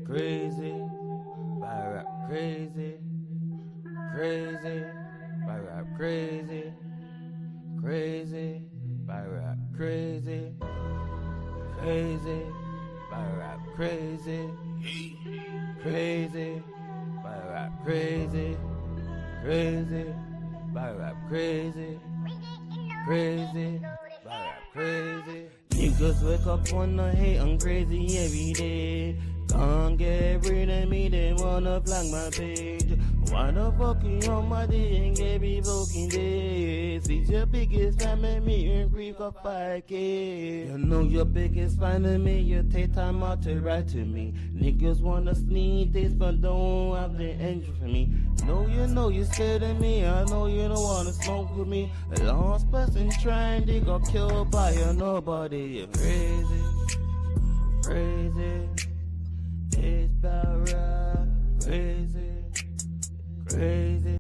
crazy, battle rap crazy, crazy, battle rap crazy, crazy, battle rap crazy, crazy, battle rap crazy, crazy, battle rap crazy, crazy, battle rap crazy, crazy, battle rap crazy. Niggas wake up wanna hate, I'm crazy every day. Can't get rid of me, they wanna flag my page. Why the fuck you on my day and get me fucking days? It's your biggest fan of me and grief for 5K. You know your biggest fan of me, you take time out to write to me. Niggas wanna sneak this but don't have the energy for me. Know you're scared of me, I know you don't wanna smoke with me. A lost person trying, they got killed by a nobody. You're crazy, crazy. It's about rap, crazy, crazy.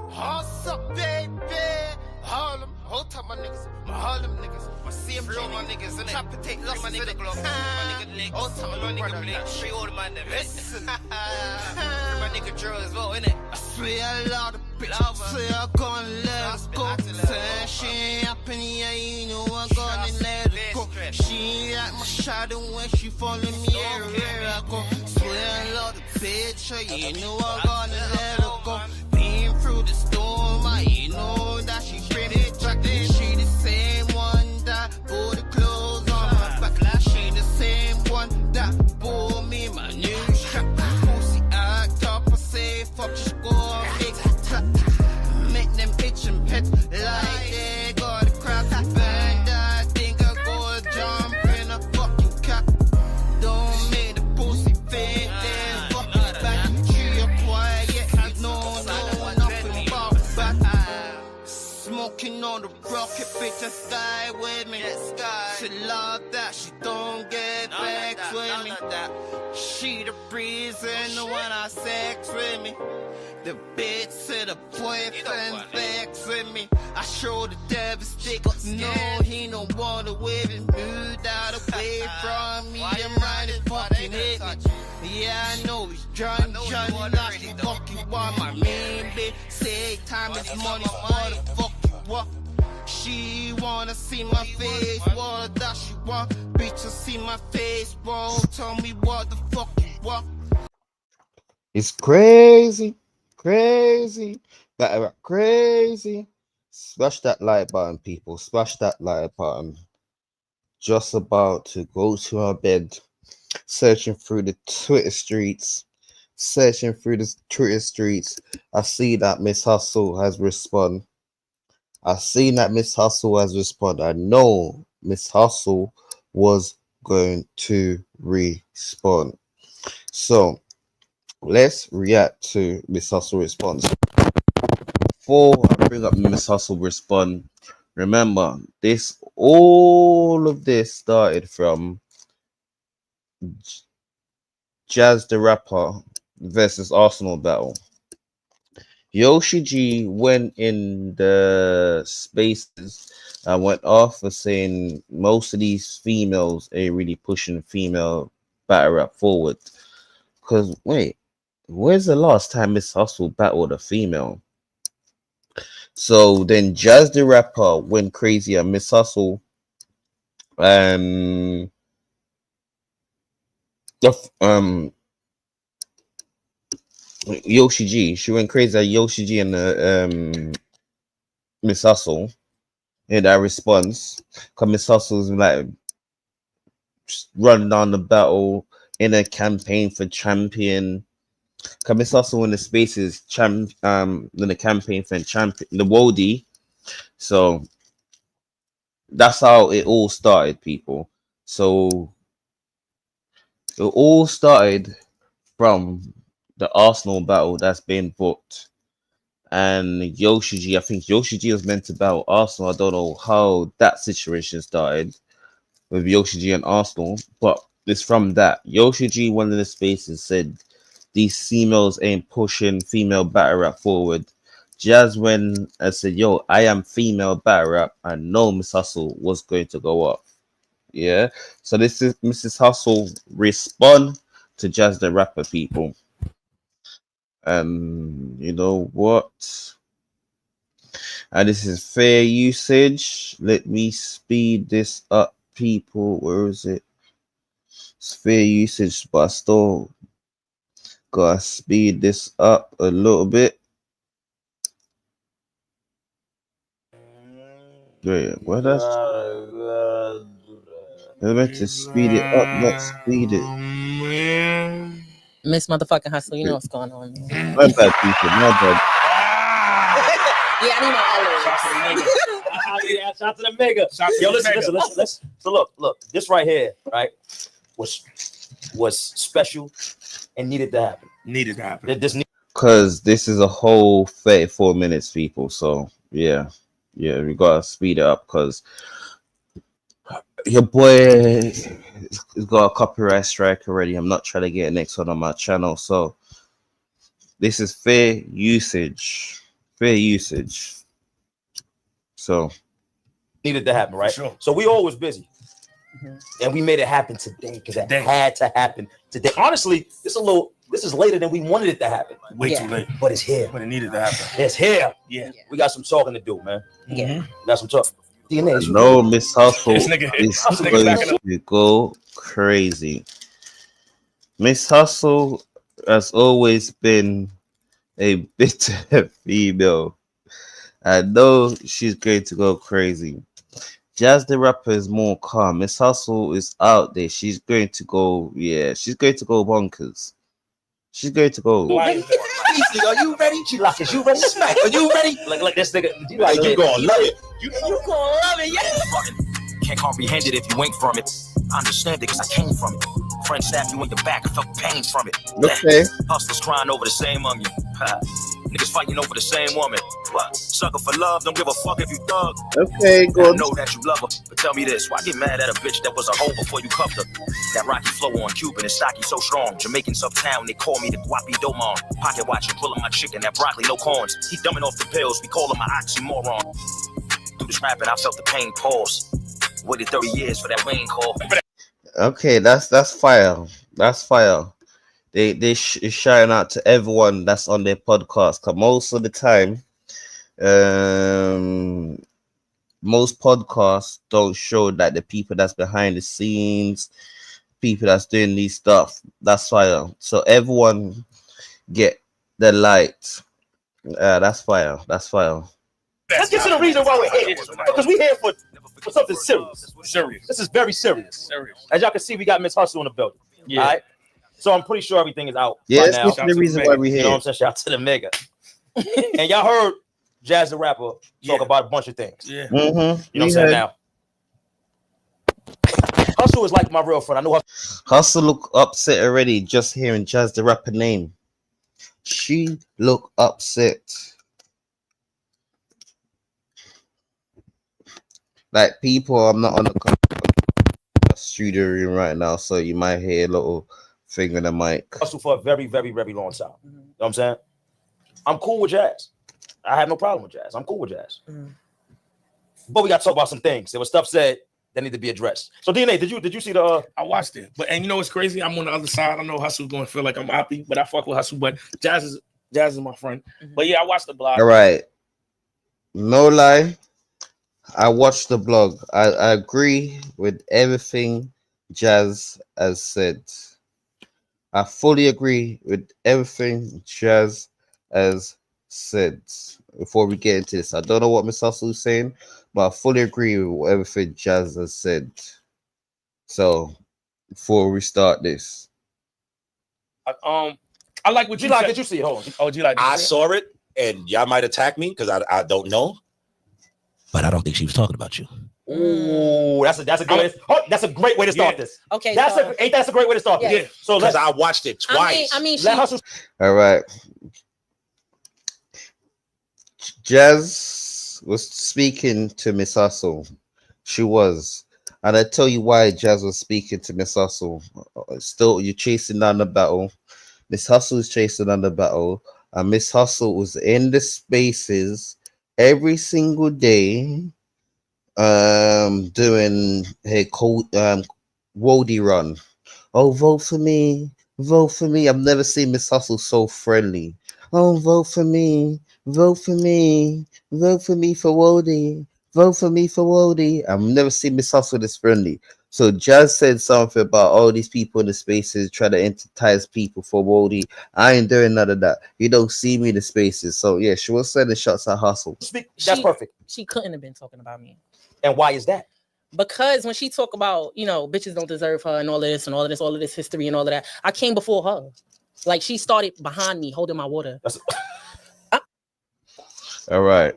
What's up, baby? Harlem, hold up, my niggas. My Harlem niggas. My CMG, my niggas. And trap and take losses my nigga Glock. My nigga Nick. Hold up, my nigga Blake. Straight all the man them. Listen. My nigga Drill as well, innit? I swear a lot of bitches. Swear I'm gonna let her go. Say she ain't happen, yeah, you know I'm gonna let her go. She ain't like my shadow when she follow me everywhere I go. Swear a lot of bitch, you know I'm gonna let her go. Been through the storm, you know that she pretty attractive. She the same one that bought the clothes on my back. She the same one that bought me my new strap. Pussy act up, I say fuck, just go on big tap. Make them itch and pet like they got a crap band. I think I go jump in a fucking cap. Don't make the pussy fit, then fuck it back. She a quiet, you know nothing about back. Smoking on the rocket, bitch, and sky with me. She love that, she don't get vexed with me. She the reason when I sex with me. The bitch said the boyfriend vex with me. I show the devastate, no, he don't wanna wave and move out away from me. Them riders fucking hit me. Yeah, I know he's Johnny, now she fucking want my main bitch. Say time is money, what the fuck you want? She wanna see my face, what does she want? Bitch, to see my face, bro, tell me what the fuck you want. It's crazy, crazy, battle rap crazy. Smash that like button, people. Smash that like button. Just about to go to our bed, searching through the Twitter streets. I see that Miss Hustle has responded. I know Miss Hustle was going to respond. So let's react to Miss Hustle response. Before I bring up Miss Hustle respond, remember all of this started from Jazz the Rapper versus Arsenal battle. Yoshi G went in the spaces and went off for saying most of these females ain't really pushing female battle rap forward. Because wait, where's the last time Miss Hustle battled a female? So then Jazz the Rapper went crazy and Miss Hustle Yoshi G, she went crazy at Yoshi G and Miss Hustle in that response. Cause Miss Hustle's like running down the battle in a campaign for champion. Cause Miss Hustle in the spaces in the campaign for champion, the Wody. So that's how it all started, people. So it all started from the Arsenal battle that's been booked. And Yoshi G, I think Yoshi G was meant to battle Arsenal. I don't know how that situation started with Yoshi G and Arsenal, but it's from that. Yoshi G, one of the spaces, said these females ain't pushing female battle rap forward. Jazz went and said, yo, I am female battle rap. I know Miss Hustle was going to go off. Yeah. So this is Mrs. Hustle respond to Jazz the Rapper, people. And you know what? And this is fair usage. Let me speed this up, people. Where is it? It's fair usage, but I still gotta speed this up a little bit. Wait, what that's I meant to speed it up, not speed it. Miss motherfucking Hustle, you know what's going on, man. My bad, people. My bad. Yeah, I need my Shout out to the mega. Yo, listen. So look, this right here, right, was special and needed to happen. Because this is a whole 34 minutes, people. So yeah, we gotta speed it up because your boy has got a copyright strike already. I'm not trying to get next one on my channel, so this is fair usage. So Needed to happen, right? Sure. So we all was busy, and we made it happen today because it had to happen today. Honestly, this is later than we wanted it to happen. Way too late, but it's here. But it needed to happen. It's here. Yeah. We got some talking to do, man. Yeah. We got some talk. DNA. No, Miss Hustle This is nigga going to go crazy. Miss Hustle has always been a bitter female. I know she's going to go crazy. Jazz the Rapper is more calm. Miss Hustle is out there. She's going to go, she's going to go bonkers. She's going to go. Are you ready? She like, is you ready? Smack. Are you ready? Like this nigga. You like, you gonna love it. You gonna love it. Yeah. Can't comprehend it if you ain't from it. I understand it because I came from it. Friend stabbed you in your back, I felt pain from it. Okay. Hustlers crying over the same onion. Niggas fighting over the same woman. What? Sucker for love, don't give a fuck if you thug. Okay, good. I good. know that you love her, but tell me this: why get mad at a bitch that was a hoe before you cuffed her? That rocky flow on Cuban and stocky so strong. Jamaicans uptown, they call me the Guapi Domon. Pocket watching, pulling my chicken, that broccoli, no corns. He dumbing off the pills, we call him an oxymoron. Through this rapping, I felt the pain pause. Waited 30 years for that Wayne call. Okay, that's fire. That's fire. They shouting out to everyone that's on their podcast. Cause most of the time, most podcasts don't show that the people that's behind the scenes, people that's doing these stuff. That's fire. So everyone get the light. That's fire. That's fire. Let's get to the reason why we're here. Because we're here for something serious. This is very serious. As y'all can see, we got Miss Hustle in the building. Yeah. All right. So I'm pretty sure everything is out. Yeah, right that's now. the reason why we're here. You know what I'm saying? Shout out to the mega. And y'all heard Jazz the Rapper talk about a bunch of things. Yeah. Mm-hmm. You know what I'm saying now? Hustle is like my real friend. I know Hustle look upset already just hearing Jazz the Rapper name. She look upset. Like people, I'm not on the studio room right now, so you might hear a little thing on the mic. Hustle for a very, very, very long time. You know what I'm saying? I'm cool with Jazz. I have no problem with Jazz. I'm cool with Jazz. But we got to talk about some things. There was stuff said that need to be addressed. So DNA, did you see the? I watched it, and you know what's crazy? I'm on the other side. I know Hustle's going to feel like I'm happy, but I fuck with Hustle. But Jazz is my friend. But yeah, I watched the blog. All right, no lie, I watched the blog. I agree with everything Jazz has said. I fully agree with everything Jazz has said. Before we get into this, I don't know what Miss Hustle is saying, but I fully agree with everything Jazz has said. So before we start this, I like what you like. said. Did you see it? Hold on. Oh, do you like? I saw it, and y'all might attack me because I don't know. But I don't think she was talking about you. Ooh, that's a great way to start this. Okay, ain't that a great way to start this? Yeah. So Because I watched it twice. I mean, let Hustle. all right. Jazz was speaking to Miss Hustle. She was. And I tell you why Jazz was speaking to Miss Hustle. Still, you're chasing down the battle. Miss Hustle is chasing down the battle. And Miss Hustle was in the spaces every single day doing a cold Wody run. Oh, vote for me, vote for me. I've never seen Miss Hustle so friendly. Oh, vote for me, vote for me, vote for me for Wody, vote for me for Wody. I've never seen Miss Hustle this friendly. So Jazz said something about all these people in the spaces trying to entice people for Wody. I ain't doing none of that. You don't see me in the spaces. So yeah, she was sending shots at Hustle. That's perfect. She couldn't have been talking about me. And why is that? Because when she talk about, you know, bitches don't deserve her and all of this and all of this history and all of that, I came before her. Like, she started behind me holding my water. All right.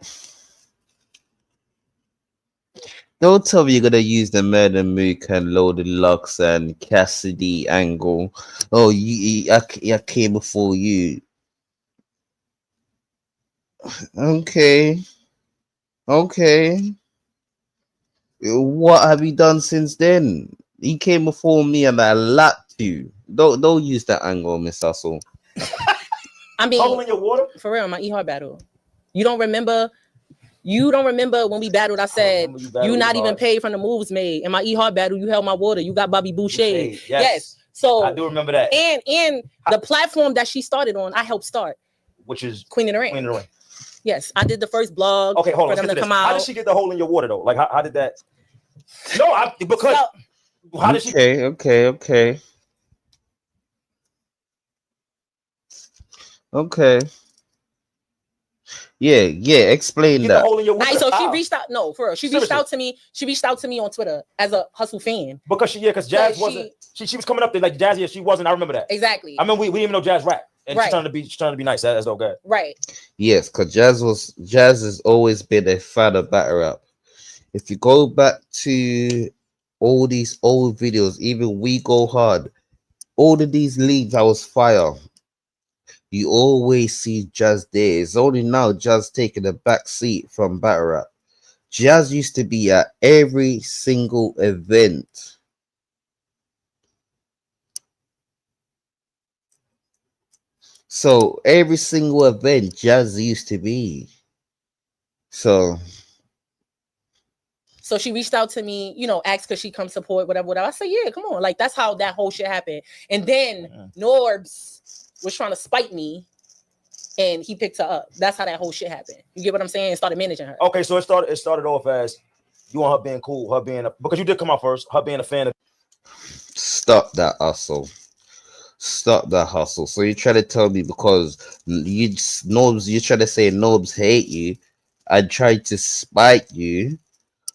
Don't tell me you're gonna use the Murder Mook and Loaded Lux and Cassidy angle. Oh, I came before you. Okay. Okay. What have you done since then? He came before me and I lapped you. Don't use that angle, Miss Hustle. I mean, Holding your water? For real, my E-Hard battle. You don't remember when we battled? I said you not even paid from the moves made. In my E-Hard battle, you held my water. You got Bobby Boucher. Yes. So I do remember that. And the platform that she started on, I helped start. Which is Queen of the Ring. Queen of the Ring. Yes, I did the first blog. Okay, hold on. For them to come out. How did she get the hole in your water though? Like how did that? No, because how did she? Okay. Yeah. Explain that. So she reached out. No, for real. She reached out to me. She reached out to me on Twitter as a Hustle fan. Because Jazz wasn't. She was coming up there like Jazz. Yeah, she wasn't. I remember that. Exactly. I mean, we didn't even know Jazz rap, and right. she's trying to be nice. That's okay. Right. Yes, because Jazz has always been a fan of battle rap. If you go back to all these old videos, even We Go Hard, all of these leagues, I was fire. You always see Jazz there. It's only now Jazz taking a back seat from battle rap. Jazz used to be at every single event. So every single event Jazz used to be. So she reached out to me, you know, asked could she come support, whatever. I said, yeah, come on. Like, that's how that whole shit happened. And then Norbs was trying to spite me and he picked her up. That's how that whole shit happened. You get what I'm saying? And started managing her. Okay, so it started off as you want her being cool, her being because you did come out first, her being a fan of. Stop that hustle. Stop that hustle. So you try to tell me because you try to say Nobs hate you and try to spite you.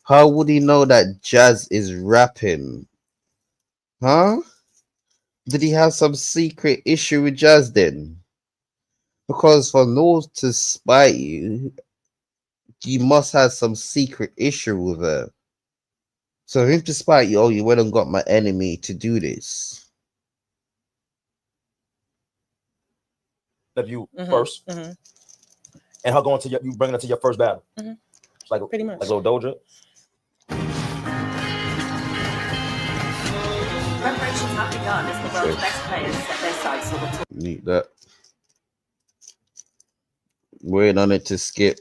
How would he know that Jazz is rapping? Huh? Did he have some secret issue with Jazz then? Because for Nobs to spite you, you must have some secret issue with her. So him to spite you, oh, you went and got my enemy to do this. Of you first, and her going to you bringing her to your first battle. It's like pretty much like little Doja. Preparations have begun as the world's best players set their sights on the Need that. Waiting on it to skip.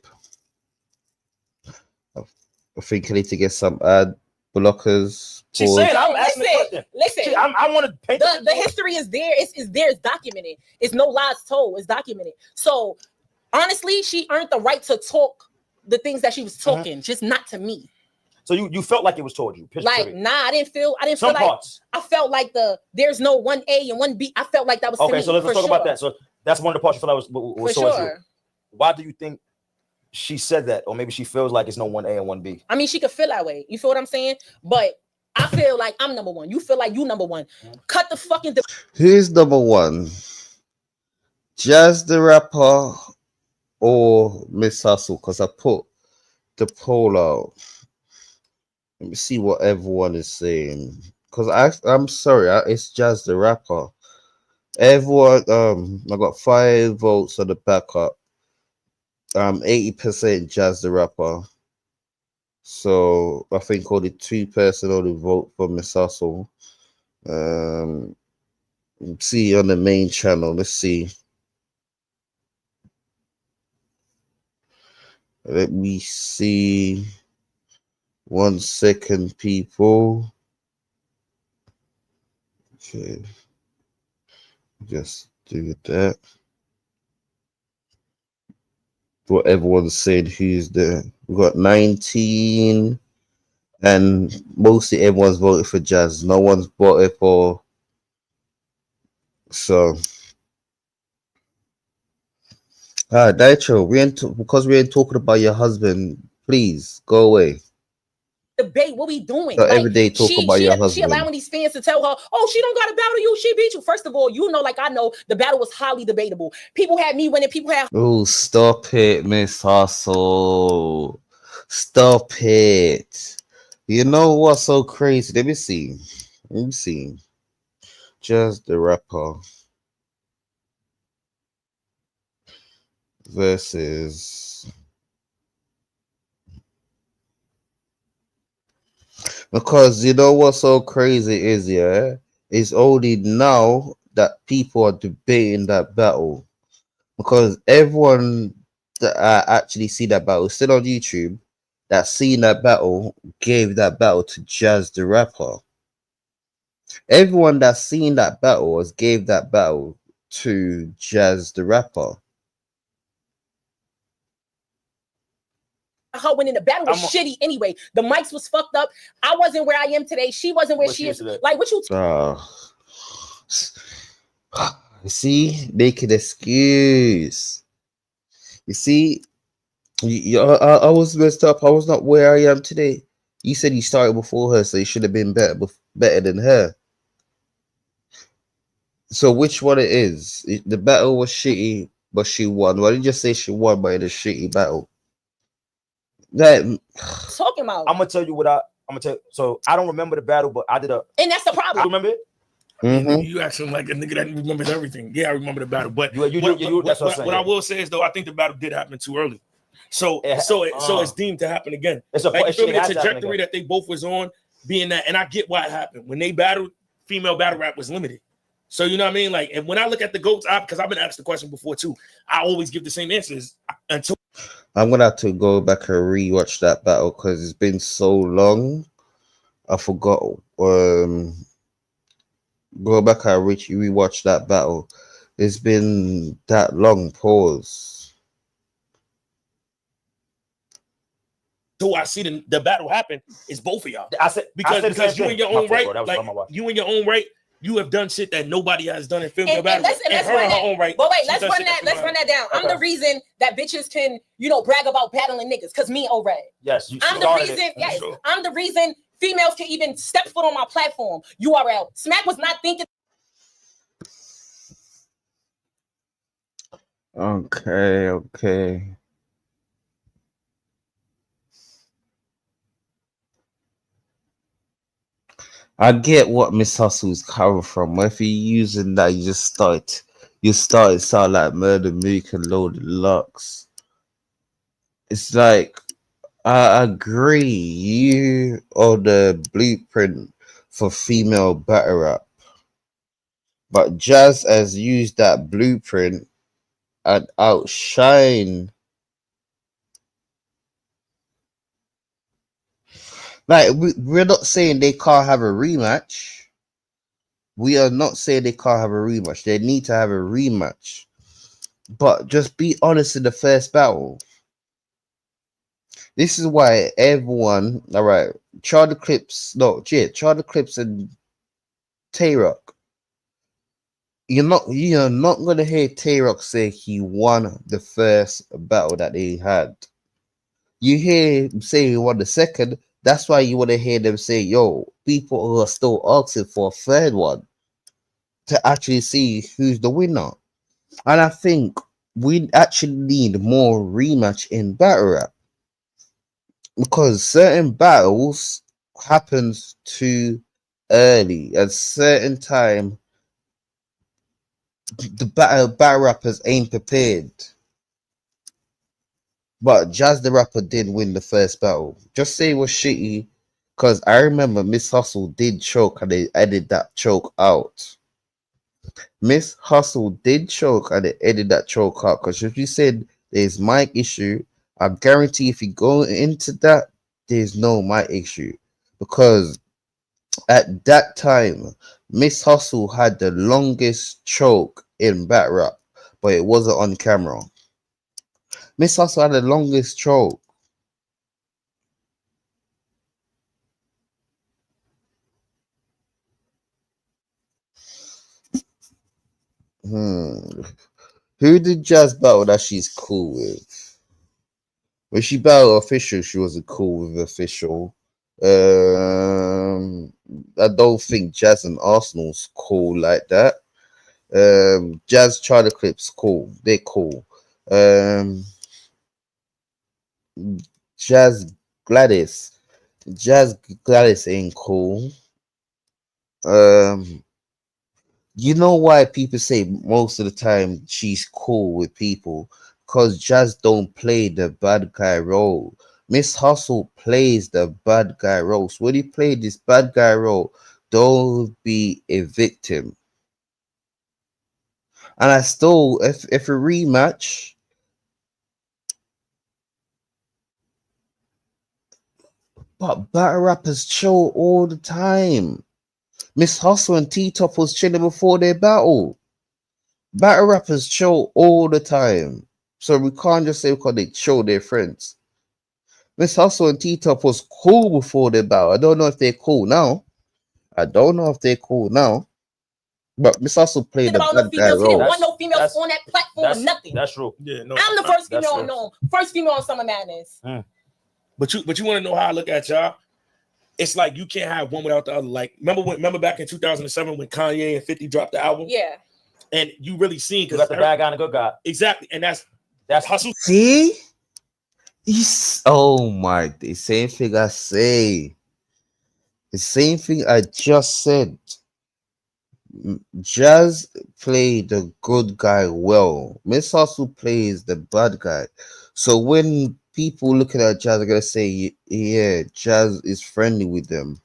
I think I need to get some ad blockers. She's saying I'm asking the question. Listen, I want to paint the history is there. It's there. It's documented. It's no lies told. It's documented. So honestly, she earned the right to talk the things that she was talking, just not to me. So you felt like it was told you. Like, nah, I didn't feel some like parts. I felt like there's no 1A and 1B. I felt like that was okay. To So me, let's talk about that. So that's one of the parts you feel like was for sure. sure. Why do you think she said that, or maybe she feels like it's no 1A and 1B? I mean, she could feel that way. You feel what I'm saying? But I feel like I'm number one. You feel like you number one. Cut the fucking. Who's number one? Jazz the rapper or Miss Hustle? Because I put the poll out. Let me see what everyone is saying. Because I'm sorry, it's Jazz the rapper. Everyone, I got 5 votes on the backup. 80% Jazz the rapper. So I think only 2% only vote for Miss Hustle. See on the main channel. Let's see. Let me see 1 second, people. Okay. Just do that. What everyone's saying, who's there? We got 19, and mostly everyone's voted for Jazz. No one's voted for. So, Daicho, because we ain't talking about your husband. Please go away. Debate what we doing. So every day talk about your husband. She allowing these fans to tell her, oh, she don't gotta battle you, she beat you. First of all, you know, like I know, the battle was highly debatable. People had me winning, people had. Oh, stop it, Miss Hustle. Stop it. You know what's so crazy? Let me see. Just the rapper versus. Because you know what's so crazy is, yeah, it's only now that people are debating that battle. Because everyone that actually see that battle still on YouTube, that seen that battle, gave that battle to Jazz the rapper. Everyone that's seen that battle has gave that battle to Jazz the rapper. Her winning the battle was shitty anyway. The mics was fucked up. I wasn't where I am today. She wasn't where she is. Like, what you? You see, make an excuse. You see, I was messed up. I was not where I am today. You said you started before her, so you should have been better than her. So which one it is? The battle was shitty, but she won. Why didn't you say she won by the shitty battle? That talking about. I'm gonna tell you what I'm gonna tell you. So I don't remember the battle, but I did and that's the problem. You remember it? You acting like a nigga that remembers everything. Yeah, I remember the battle, but what I will say is though, I think the battle did happen too early. So it's deemed to happen again. It's the trajectory that they both was on, being that, and I get why it happened. When they battled, female battle rap was limited. So you know what I mean? Like, and when I look at the GOATs, because I've been asked the question before too, I always give the same answers until I'm gonna have to go back and rewatch that battle because it's been so long. I forgot. Go back and rewatch that battle. It's been that long. Pause. So I see the battle happen is both of y'all. Because you in your own right, you in your own right. You have done shit that nobody has done in film battle. And her own right. But wait, let's run that down. Okay. I'm the reason that bitches can, brag about battling niggas. Cause me and O-Red. Yes, I'm the reason. Yes, sure. I'm the reason females can even step foot on my platform. URL. Smack was not thinking. Okay. I get what Miss Hustle's coming from. If you're using that, you start sound like Murder Mook and Loaded Lux. It's like, I agree, you are the blueprint for female battle rap. But Jazz has used that blueprint and outshine. Like, we're not saying they can't have a rematch. We are not saying they can't have a rematch. They need to have a rematch. But just be honest in the first battle. This is why everyone, all right, Charlie Clips and Tay-Rock. You're not gonna hear Tay-Rock say he won the first battle that they had. You hear him say he won the second. That's why you want to hear them say, yo, people who are still asking for a third one to actually see who's the winner. And I think we actually need more rematch in battle rap because certain battles happens too early at certain time. The battle rappers ain't prepared. But Jazz the rapper did win the first battle. Just say it was shitty, because I remember Miss Hustle did choke and they edited that choke out. Miss Hustle did choke and they edited that choke out. Because if you said there's mic issue, I guarantee if you go into that there's no my issue because at that time, Miss Hustle had the longest choke in battle rap, but it wasn't on camera. Miss Hustle had the longest choke. Who did Jazz battle that she's cool with? When she battled Official, she wasn't cool with Official. I don't think Jazz and Arsenal's cool like that. Jazz Charlie Clips cool. They're cool. Jazz Gladys ain't cool. You know why people say most of the time she's cool with people? Because Jazz don't play the bad guy role. Miss Hustle plays the bad guy role. So when you play this bad guy role, don't be a victim. And I still, if a rematch, but battle rappers chill all the time. Miss Hustle and T-Top was chilling before their battle. Battle rappers chill all the time. So we can't just say because they chill their friends. Miss Hustle and T-Top was cool before their battle. I don't know if they're cool now. But Miss Hustle played the bad guy role. He didn't want no females on that platform, nothing. That's true. Yeah, no, I'm the first female I know. First female on Summer Madness. But you want to know how I look at y'all? It's like you can't have one without the other. Like remember back in 2007 when Kanye and 50 dropped the album? Yeah. And you really seen because that's the bad guy and the good guy. Exactly, and that's Hustle. See, oh my, the same thing I say. The same thing I just said. Jazz played the good guy well. Miss Hustle plays the bad guy. So when people looking at Jazz are gonna say, yeah, Jazz is friendly with them.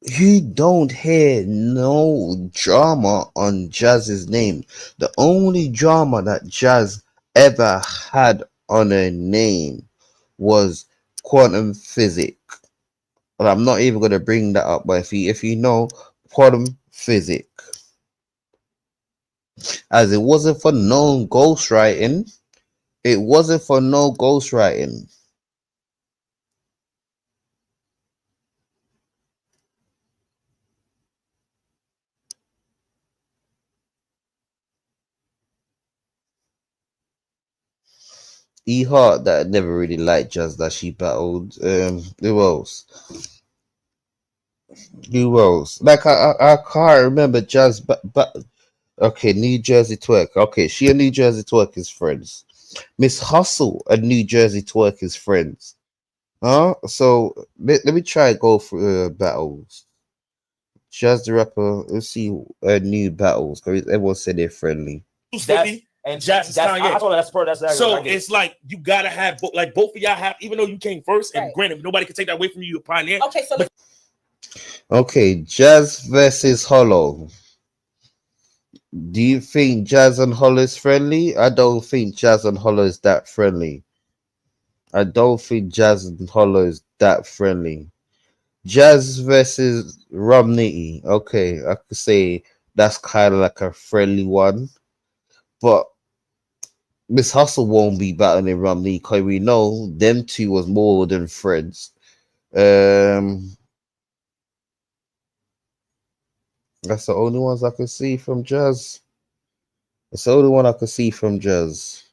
You don't hear no drama on Jazz's name. The only drama that Jazz ever had on her name was quantum physics. But I'm not even gonna bring that up. But if you know quantum physics, as it wasn't for no ghostwriting, E Hart that never really liked Jazz that she battled. Who else? Like I can't remember Jazz, but okay, New Jersey Twerk. Okay, she and New Jersey Twerk is friends. Miss Hustle and New Jersey Twerk is friends. So let me try go for battles. Jazz the rapper. Let's see new battles because everyone said they're friendly. And Jazz is Kanye. So it's like you gotta have both of y'all have, even though you came first, and granted nobody can take that away from you. You're a pioneer. Okay, so okay, Jazz versus Hollow. Do you think Jazz and Hollow is friendly? I don't think Jazz and Hollow is that friendly. Jazz versus Romney. Okay, I could say that's kind of like a friendly one. But Miss Hustle won't be battling Romney because we know them two was more than friends. That's the only ones I could see from Jazz. It's the only one I could see from Jazz.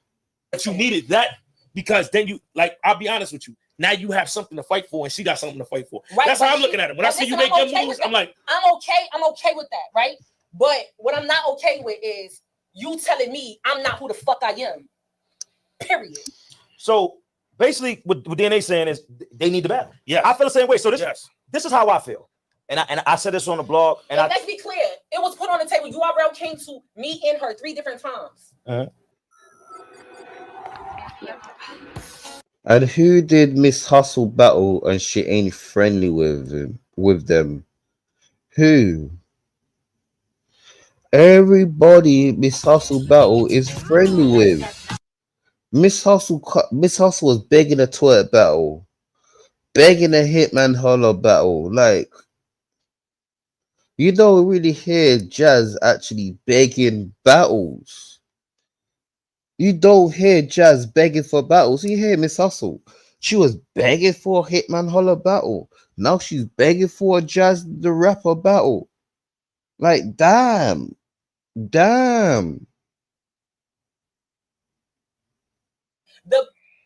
But you needed that because then you, like, I'll be honest with you. Now you have something to fight for, and she got something to fight for. Right, that's how I'm looking at it. When I see you make them moves, I'm like, I'm okay with that, right? But what I'm not okay with is you telling me I'm not who the fuck I am. Period. So basically, what DNA saying is they need to battle. Yeah, I feel the same way. So this is how I feel, and I said this on the blog. And let's be clear, it was put on the table. URL came to me and her 3 different times. And who did Miss Hustle battle and she ain't friendly with them? Who? Everybody Miss Hustle battle is friendly with. Miss Hustle was begging a twerk battle, begging a Hitman Holler battle. Like, you don't really hear Jazz actually begging battles. You don't hear Jazz begging for battles. You hear Miss Hustle. She was begging for a Hitman Holler battle. Now she's begging for a Jazz the Rapper battle. Like, damn.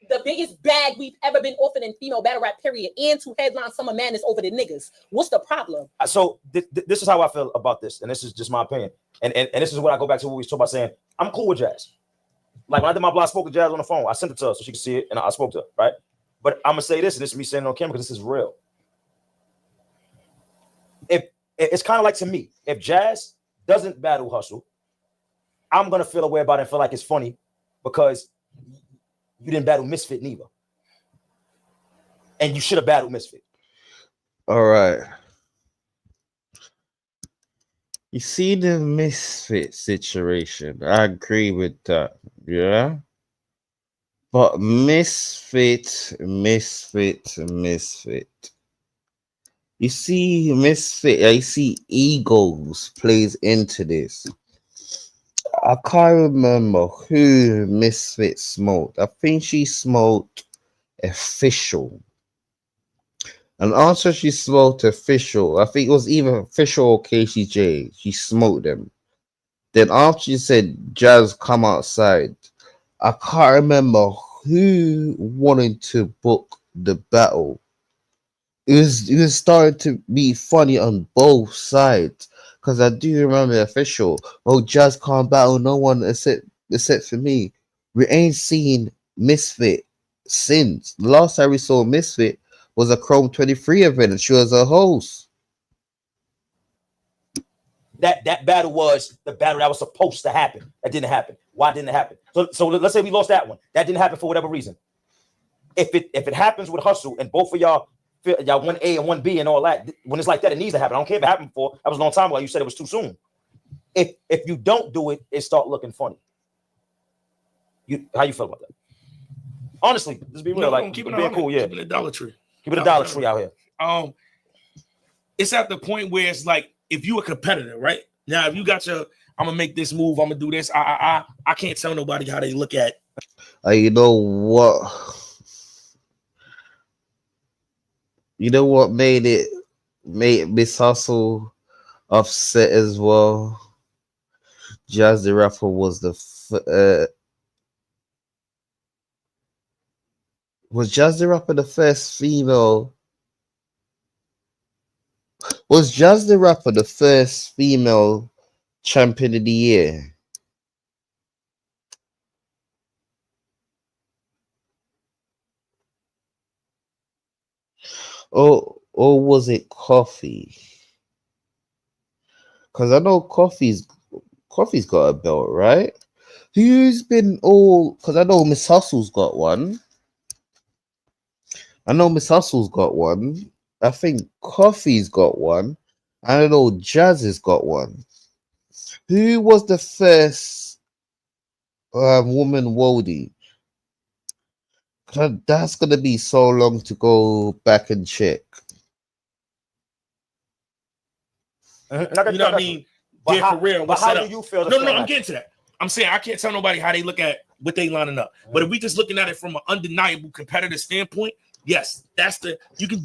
The biggest bag we've ever been offered in female battle rap, period, and to headline Summer Madness over the niggas. What's the problem? So this is how I feel about this, and this is just my opinion. And this is what I go back to what we talk about saying, I'm cool with Jazz. Like when I did my blog, I spoke to Jazz on the phone. I sent it to her so she could see it, and I spoke to her, right? But I'm gonna say this, and this is me saying it on camera because this is real. If it's kind of like to me, if Jazz doesn't battle Hustle, I'm gonna feel a way about it and feel like it's funny because you didn't battle Misfit neither. And you should have battled Misfit. All right. You see the Misfit situation. I agree with that. Yeah. But Misfit. You see Misfit, I see egos plays into this. I can't remember who Misfit smoked. I think she smoked Official. And after she smoked Official, I think it was either Official or KCJ, she smoked them. Then after she said Jazz come outside, I can't remember who wanted to book the battle. It was starting to be funny on both sides. Because I do remember Official. Oh, Jazz can't battle no one except for me. We ain't seen Misfit since. The last time we saw Misfit was a Chrome 23 event, and she was a host. That battle was the battle that was supposed to happen. That didn't happen. Why didn't it happen? So let's say we lost that one. That didn't happen for whatever reason. If it happens with Hustle and both of y'all 1A and 1B and all that, when it's like that, it needs to happen. I don't care if it happened before. That was a long time ago. You said it was too soon. If you don't do it, it start looking funny. How you feel about that? Honestly, just be real. Like keep it being cool, yeah. Keep it a Dollar Tree. Keep it a Dollar Tree out here. It's at the point where it's like if you a competitor, right? Now, if you got your, I'm gonna make this move, I'm gonna do this. I can't tell nobody how they look at. You know what? You know what made Miss Hustle upset as well? Jazz the Rapper was was Jazz the Rapper the first female? Was Jazz the Rapper the first female champion of the year? Or was it Coffee? Because I know Coffee's got a belt, right? Who's been all? Because I know Miss Hustle's got one. I think Coffee's got one. I know Jazz has got one. Who was the first woman Wody? That's gonna be so long to go back and check. You know what I mean? Their career. But how do you feel? No, I'm getting to that. I'm saying I can't tell nobody how they look at what they lining up. But if we just looking at it from an undeniable competitive standpoint, yes, you can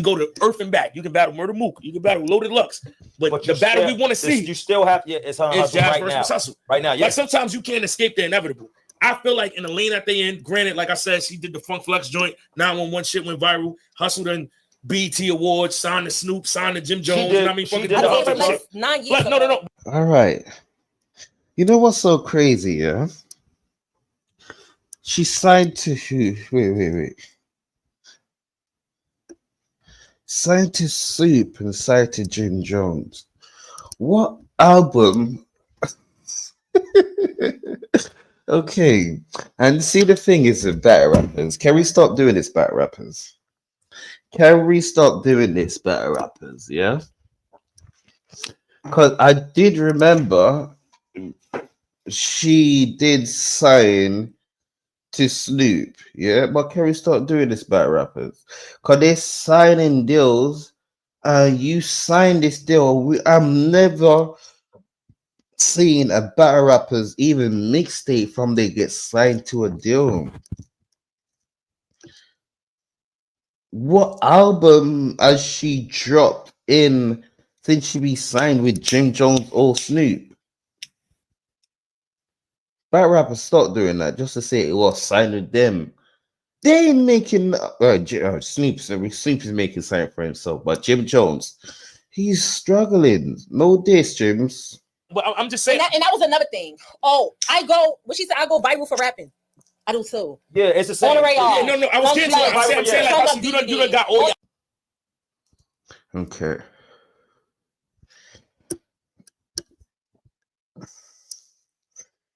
go to Earth and back. You can battle Murder Mook. You can battle Loaded Lux. But the battle we want to see, you still have it's her Jazz right versus now. Hustle. Right now, Like sometimes you can't escape the inevitable. I feel like in the lane that they in, granted, like I said, she did the Funk Flex joint. 911 shit went viral. Hustled and BET Awards, signed to Snoop, signed to Jim Jones. You know what I mean? 9 years ago. No. All right. You know what's so crazy, yeah? She signed to who? Wait. Signed to Soup and signed to Jim Jones. What album? Okay. And see, the thing is with battle rappers, can we stop doing this, battle rappers? Yeah? Because I did remember she did sign to Snoop, yeah, but can we start doing this battle rappers? Because they're signing deals. You signed this deal. I'm never seen a battle rappers even mixtape from they get signed to a deal. What album has she dropped in since she be signed with Jim Jones or Snoop? Battle rappers stop doing that just to say it was signed with them. They ain't making Snoop is making something for himself, but Jim Jones, he's struggling. No diss, James. But I'm just saying, and that was another thing. Oh, what she said, I go viral for rapping. I do too. Yeah, it's the same. No, I was getting to it. I'm saying like you done got all. Okay.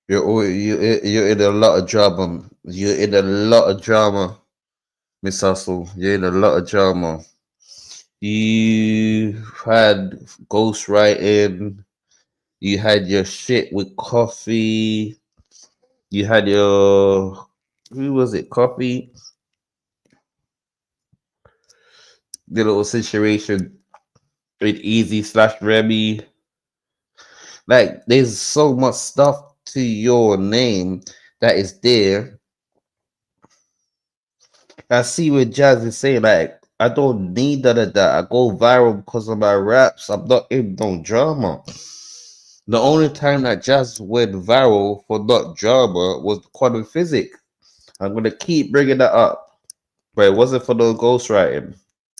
You're in a lot of drama. You're in a lot of drama, Miss Hustle. You're in a lot of drama. You had ghostwriting. You had your shit with Coffee. You had your who was it? Coffee. The little situation with Easy/Remy. Like, there's so much stuff to your name that is there. I see what Jazz is saying. Like, I don't need none of that. I go viral because of my raps. I'm not in no drama. The only time that Jazz went viral for not drama was quantum physics. I'm gonna keep bringing that up, but it wasn't for no ghostwriting.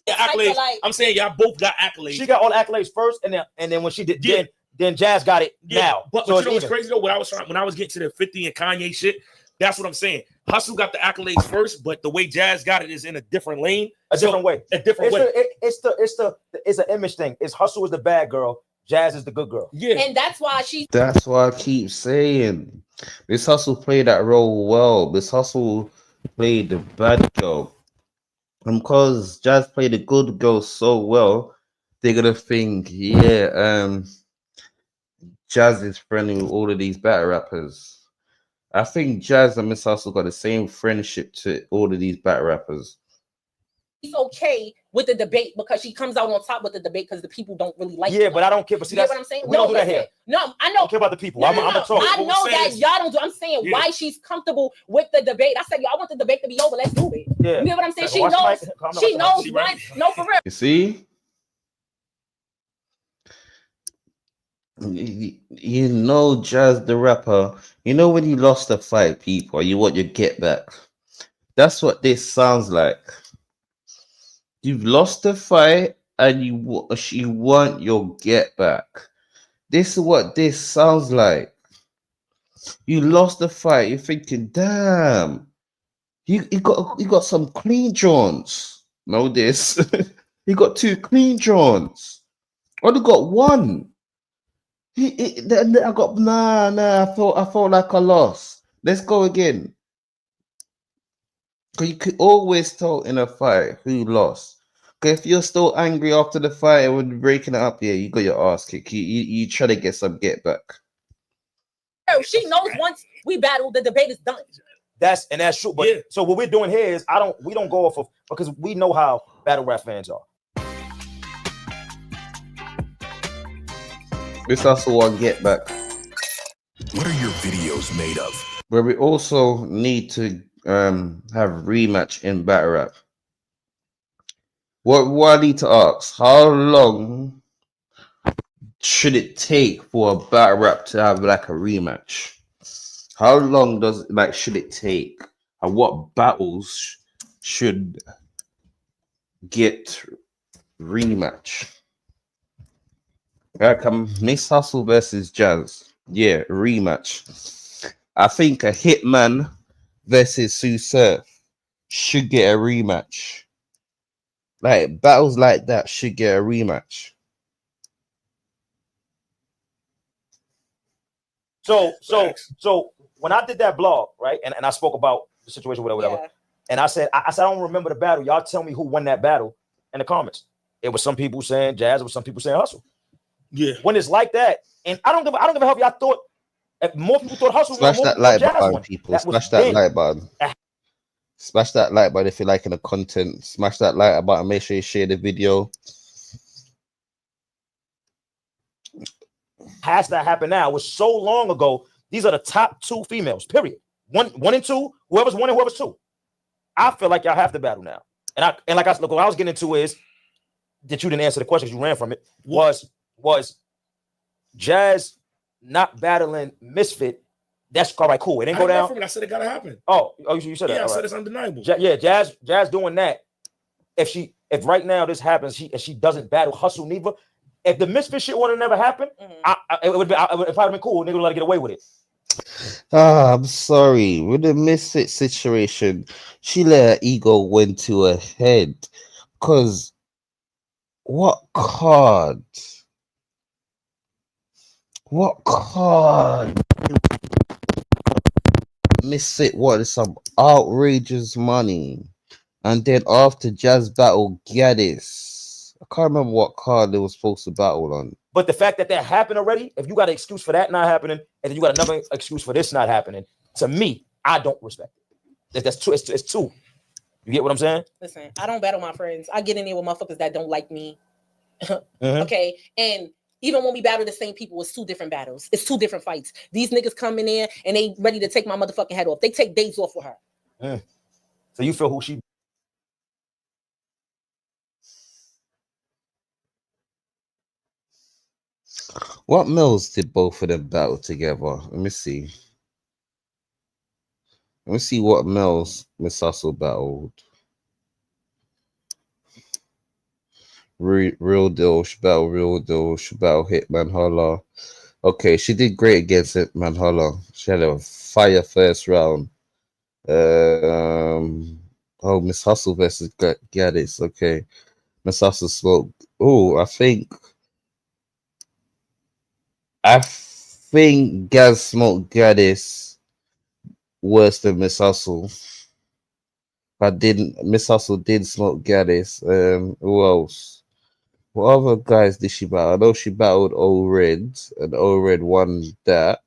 Accolades. I'm saying y'all both got accolades. She got all the accolades first, and then when she did, then Jazz got it now. But you know what's crazy though? When I was getting to the 50 and Kanye shit, that's what I'm saying. Hustle got the accolades first, but the way Jazz got it is in a different lane, a different way. It's an image thing. It's Hustle is the bad girl, Jazz is the good girl. Yeah, and that's why I keep saying Miss Hustle played that role well. Miss Hustle played the bad girl. And because Jazz played the good girl so well, they're gonna think, Jazz is friendly with all of these battle rappers. I think Jazz and Miss Hustle got the same friendship to all of these battle rappers. She's okay with the debate because she comes out on top with the debate because the people don't really like it. Yeah, but I don't care. But see, that's what I'm saying. We don't do that here. No, I know. I don't care about the people. I'm gonna talk. I know that y'all don't do. I'm saying why she's comfortable with the debate. I said, I want the debate to be over. Let's do it. Yeah. You know what I'm saying? She knows. She knows. Right? No, for real. You see? You know, Jazz the rapper. You know when you lost a fight, people, you want your get back. That's what this sounds like. You've lost the fight and you want your get back. This is what this sounds like. You lost the fight. You're thinking, damn, you got some clean draws. Know this. You got 2 clean draws. Only got 1. I got I felt like I lost. Let's go again. Because you could always tell in a fight who lost. Okay, if you're still angry after the fight and we're breaking it up, you got your ass kicked. You try to get some get back. She knows once we battle, the debate is done. That's true. But so what we're doing here is we don't go off of, because we know how battle rap fans are. This also one get back. What are your videos made of? But we also need to have rematch in battle rap. What I need to ask, how long should it take for a battle rap to have like a rematch? How long should it take? And what battles should get rematch? Come Miss Hustle versus Jazz. Yeah, rematch. I think a Hitman versus Sue Surf should get a rematch. Like battles like that should get a rematch. So when I did that blog, right, and I spoke about the situation, whatever, and I said I don't remember the battle. Y'all tell me who won that battle in the comments. It was some people saying Jazz, it was some people saying Hustle. Yeah. When it's like that, and I don't give a hell if y'all thought If more people thought Hustle Smash won, that more like Jazz button, won. people. That Smash was that then. like button. Smash that like button if you're liking the content. Smash that like button. Make sure you share the video. Has that happened now? It was so long ago. These are the top 2 females. Period. One and two. Whoever's 1 and whoever's 2. I feel like y'all have to battle now. And like I said, look, what I was getting into is that you didn't answer the question. You ran from it. Was Jazz not battling Misfit? That's all right. Cool. It didn't go down. I said it gotta happen. Oh, you said that. Yeah, I said it's undeniable. Jazz doing that. If right now this happens, she doesn't battle Hustle neither. If the Misfit shit would have never happened, it would probably been cool. Nigga would let her get away with it. I'm sorry. With the Misfit situation, she let her ego went to her head. Cause what card? Misfit wanted some outrageous money. And then after Jazz battle Gaddis, I can't remember what card they were supposed to battle on. But the fact that happened already, if you got an excuse for that not happening, and then you got another excuse for this not happening, to me, I don't respect it. That's two. It's 2. You get what I'm saying? Listen, I don't battle my friends. I get in there with motherfuckers that don't like me. Okay, and even when we battle the same people, it's 2 different battles. It's 2 different fights. These niggas come in there and they ready to take my motherfucking head off. They take days off with her. So you feel who she? What Mills did both of them battle together? Let me see. Let me see what Mills Miss Hustle battled. Real deal. She battled Real Deal. She battled Hitman Holla. Okay, she did great against Hitman Holla. She had a fire first round. Miss Hustle versus Gaddis. Okay, Miss Hustle spoke. Oh, I think Gaz smoked Gaddis worse than Miss Hustle. Miss Hustle did smoke Gaddis. Who else? What other guys did she battle? I know she battled O-Red, and O-Red won that.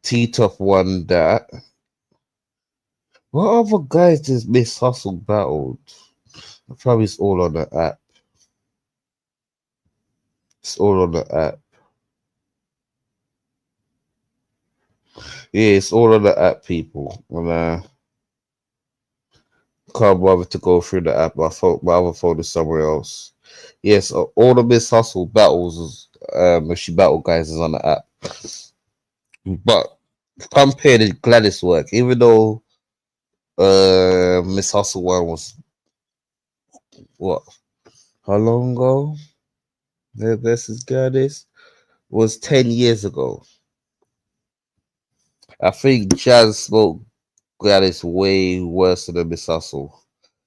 T-Top won that. What other guys did Miss Hustle battled? Probably it's all on the app. It's all on the app. Yeah, it's all on the app, people. And can't bother to go through the app. My other phone is somewhere else. Yes, all the Miss Hustle battles, if she battle guys, is on the app. But compared to Gladys' work, even though Miss Hustle one was what? How long ago? Versus Gladys was 10 years ago. I think Jazz spoke Gladys way worse than Miss Hustle,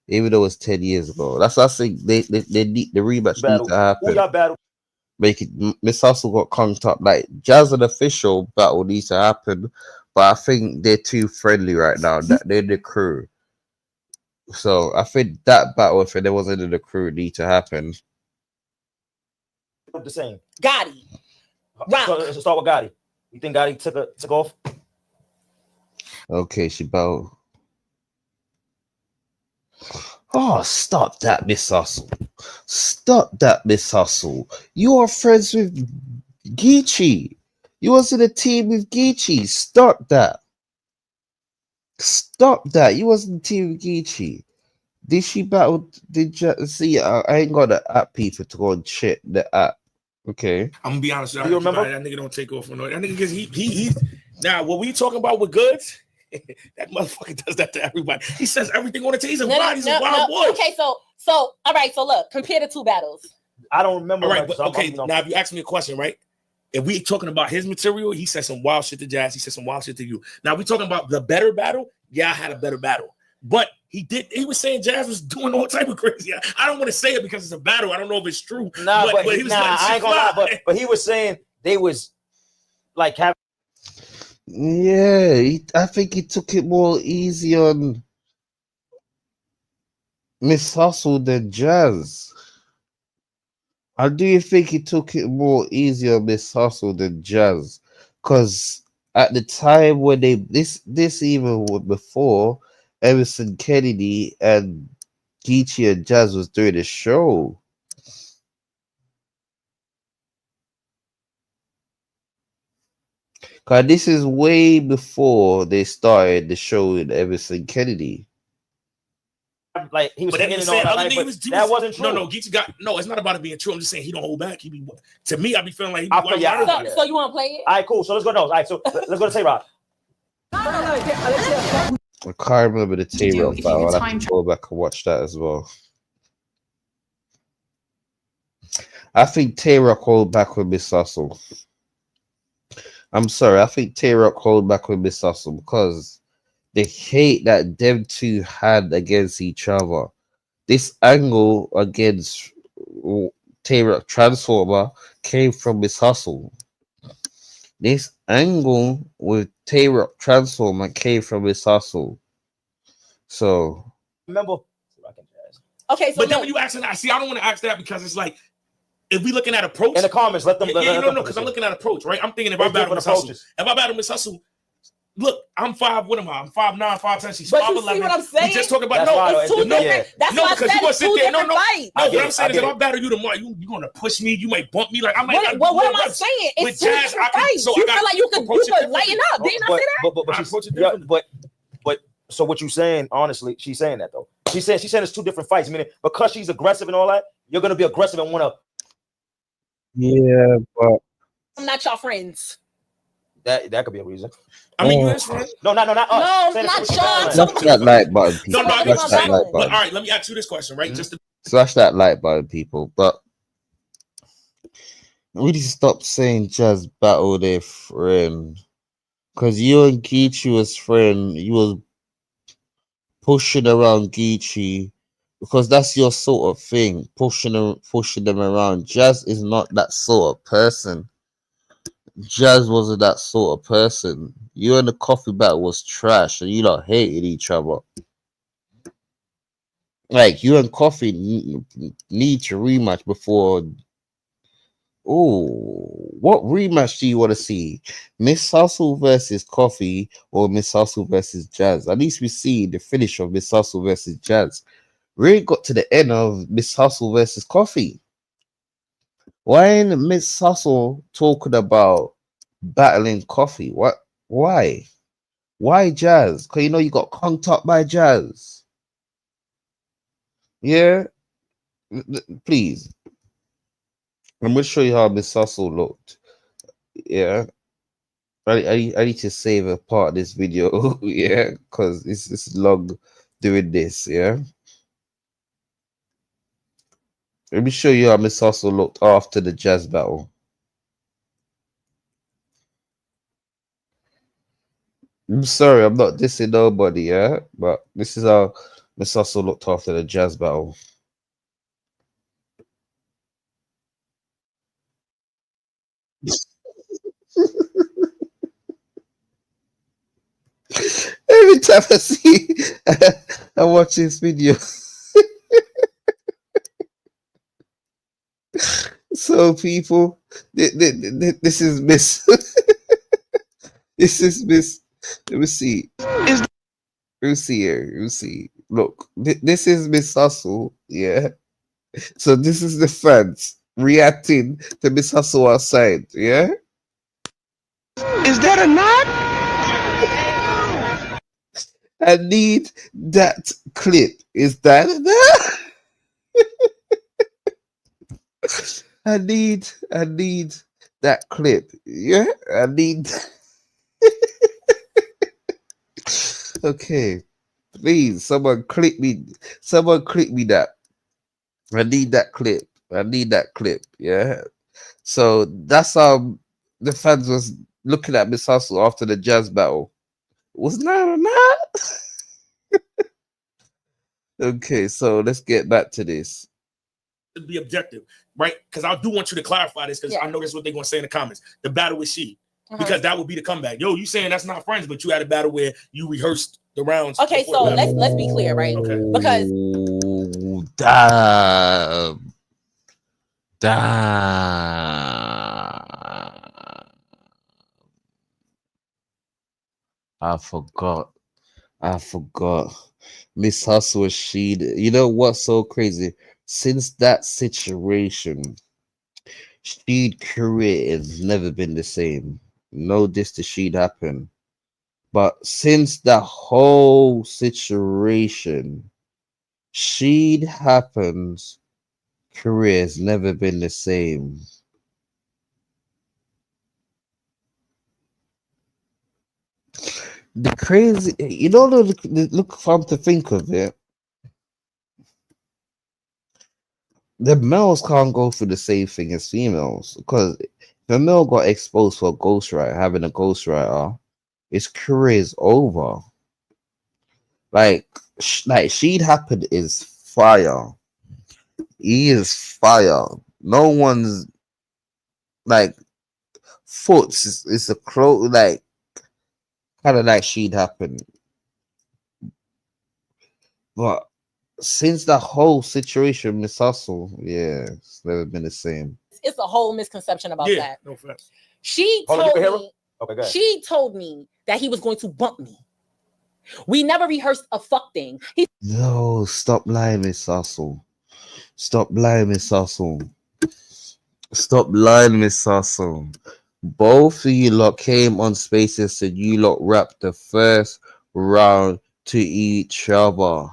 even though it's 10 years ago. That's why I think they need the rematch need to happen. Who y'all battle? Make it. Miss Hustle got conked up. Like Jazz and official battle needs to happen, but I think they're too friendly right now. That they're the crew. So I think that battle, if there wasn't in the crew, need to happen. The same. Gotti. Rock. So let's start with Gotti. You think Gotti took off? Okay, she battled. Oh, stop that, Miss Hustle. Stop that, Miss Hustle. You are friends with Geechee. You was in a team with Geechee. Stop that. Stop that. You was in a team with Geechee. Did she battle? Did you see? I ain't got the app people to go and check the app. Okay. I'm gonna be honest with you. You remember? That nigga don't take off for no. That nigga gets he now what we talking about with goods? That motherfucker does that to everybody. He says everything on the table. He's a wild boy. Okay, so all right, so look, compare the 2 battles. I don't remember. All right, but okay, now if you ask me a question, right? If we talking about his material, he said some wild shit to Jazz. He said some wild shit to you. Now we talking about the better battle. Yeah, I had a better battle, but he was saying Jazz was doing all type of crazy. I don't want to say it because it's a battle. I don't know if it's true. But he was I ain't gonna lie. But he was saying they was like having. Yeah, I think he took it more easy on Miss Hustle than Jazz. I do think he took it more easier on Miss Hustle than Jazz, because at the time when this even before Emerson Kennedy and Geechee and Jazz was doing the show. Cause this is way before they started the show with Emerson Kennedy. Like he was saying, that wasn't true. No, Geechee got no. It's not about it being true. I'm just saying he don't hold back. He be to me. I be feeling like he be so you want to play it? All right, cool. So let's go. All right, so let's go to Tay-Rock. I can't remember the Tay-Rock battle. I'll have to go back and watch that as well. I think Tay-Rock hold back with Miss Hustle. I'm sorry. I think Tay-Rock hold back with Miss Hustle because the hate that them two had against each other. This angle against Tay-Rock Transformer came from Miss Hustle. This angle with Tay-Rock Transformer came from Miss Hustle. So remember. Okay, so but then when you ask that, I don't want to ask that because it's like if we looking at approach in the comments, let them. No, because I'm looking at approach, right? I'm thinking if I battle Miss Hustle, look, I'm 5. What am I? I'm 5'9", 5'10". She's 5'11". But you see what I'm saying? We just talking about it's two different. That's why I said it's two different fights. No, what I'm saying is if I battle you tomorrow, you gonna push me. You might bump me. Like I'm like. What am I saying? It's two different fights. You feel like you could lighten up? Didn't I say that? But so what you saying? Honestly, she's saying that though. She's saying it's two different fights. Meaning because she's aggressive and all that, you're gonna be aggressive and want to. Yeah, but I'm not your friends. That could be a reason. I mean, you his friend? No, not us. No, not y'all. Smash that like button, people. Smash that like button. But all right, let me ask you this question, right? Just to smash that like button, people. But we need to stop saying Jazz battle their friend, because you and Geechee was friend. You was pushing around Geechee because that's your sort of thing, pushing them around. Jazz is not that sort of person. Jazz wasn't that sort of person. You and the coffee battle was trash, and you lot hated each other. Like you and Coffee need to rematch before. Oh, what rematch do you want to see? Miss Hustle versus Coffee or Miss Hustle versus Jazz? At least we see the finish of Miss Hustle versus Jazz. We ain't got to the end of Miss Hustle versus Coffee. Why ain't Miss Hustle talking about battling Coffee? What? Why? Why Jazz? Because you know you got conked up by Jazz. Yeah? Please. I'm going to show you how Miss Hustle looked. Yeah. I need to save a part of this video. Yeah. Because it's long doing this. Yeah. Let me show you how Miss Hustle looked after the Jazz battle. I'm sorry, I'm not dissing nobody, yeah? But this is how Miss Hustle looked after the Jazz battle. Every time I see I watch this video. So people, this is Miss this is Miss, let me see. Let me see here. Let me see. Look, this is Miss Hustle, yeah. So this is the fans reacting to Miss Hustle outside, yeah. Is that a knot? I need that clip. Is that enough? I need that clip. Yeah, I need. Okay, please, someone clip me. Someone clip me that. I need that clip. I need that clip. Yeah. So that's how the fans was looking at Miss Hustle after the Jazz battle. Wasn't that or not? Okay, so let's get back to this. To be objective, right? Because I do want you to clarify this because I know that's what they're gonna say in the comments. The battle with she, because that would be the comeback. Yo, you saying that's not friends, but you had a battle where you rehearsed the rounds. Okay, so let's be clear, right? Okay. Because damn. I forgot. Miss Hustle was she. You know what's so crazy? Since that situation, She'd career has never been the same. No this to She'd happen. But since that whole situation, She'd happens, career has never been the same. The crazy, you know, look fun to think of it. The males can't go through the same thing as females because if a male got exposed for a ghostwriter, having a ghostwriter, his career is over. Like She'd happen is fire. He is fire. No one's like Foots is a close like kind of like She'd happen, but since that whole situation, Miss Hustle, yeah, it's never been the same. It's a whole misconception about that. No offense. She told me that he was going to bump me. We never rehearsed a fuck thing. No, stop lying, Miss Hustle. Stop lying, Miss Hustle. Stop lying, Miss Hustle. Both of you lot came on Space and said you lot rapped the first round to each other.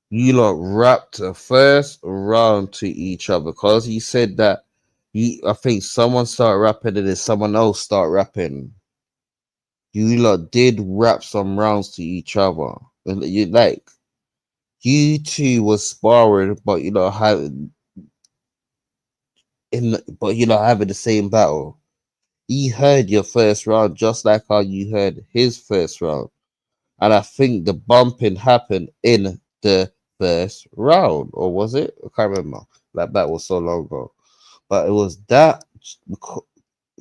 You lot rapped the first round to each other because he said that I think someone started rapping and then someone else started rapping. You lot did rap some rounds to each other. You two was sparring, but having the same battle. He heard your first round just like how you heard his first round. And I think the bumping happened in the first round, or was it? I can't remember. That was so long ago. But it was that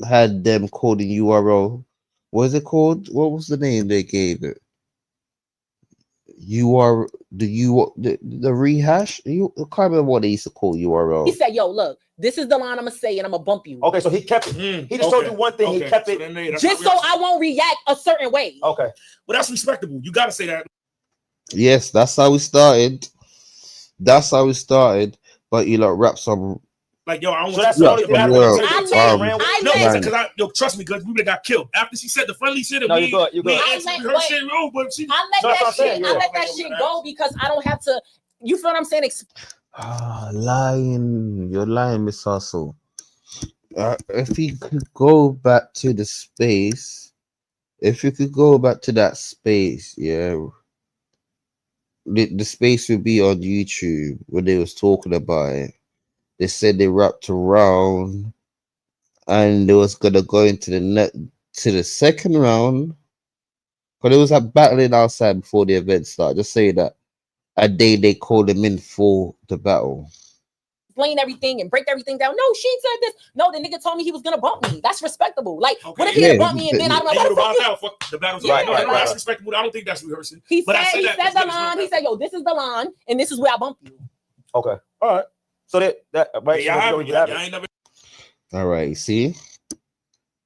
had them called in URL. What was it called? What was the name they gave it? The rehash? I can't remember what they used to call URL. He said, "Yo, look, this is the line I'm gonna say, and I'm gonna bump you." Okay, so he kept it. He just told you one thing. He kept it just so I won't react a certain way. Okay, well, that's respectable. You gotta say that. Yes, that's how we started. But you rap some. Like, yo, I don't so want that's the only thing yo, trust me, because we would have got killed after she said the friendly shit. And no, you good. I let that shit go because I don't have to. You feel what I'm saying? Lying. You're lying, Miss Hustle. If you could go back to the space, yeah, the space would be on YouTube when they was talking about it. They said they wrapped around and they was gonna go into the second round. But it was like battling outside before the event started. Just say that a day they called him in for the battle. Explain everything and break everything down. No, she said this. No, the nigga told me he was gonna bump me. That's respectable. Like, what if he had bumped me and then I'm like, the battle's that's respectable. I don't think that's rehearsing. He said the line. He said, yo, this is the line, and this is where I bump you. Okay. All right. So that right. All right. See,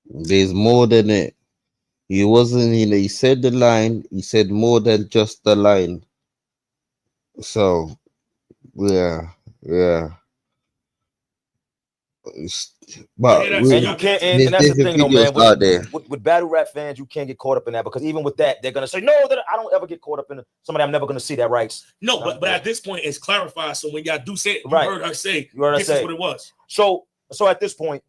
there's more than it. He wasn't. He said the line. He said more than just the line. So, yeah. But and you can't. And that's the thing, though, man. With battle rap fans, you can't get caught up in that because even with that, they're gonna say, "No, that I don't ever get caught up in somebody. I'm never gonna see that." Right? No, but at this point, it's clarified. So when y'all do say it, you heard her say, "This is what it was." So at this point,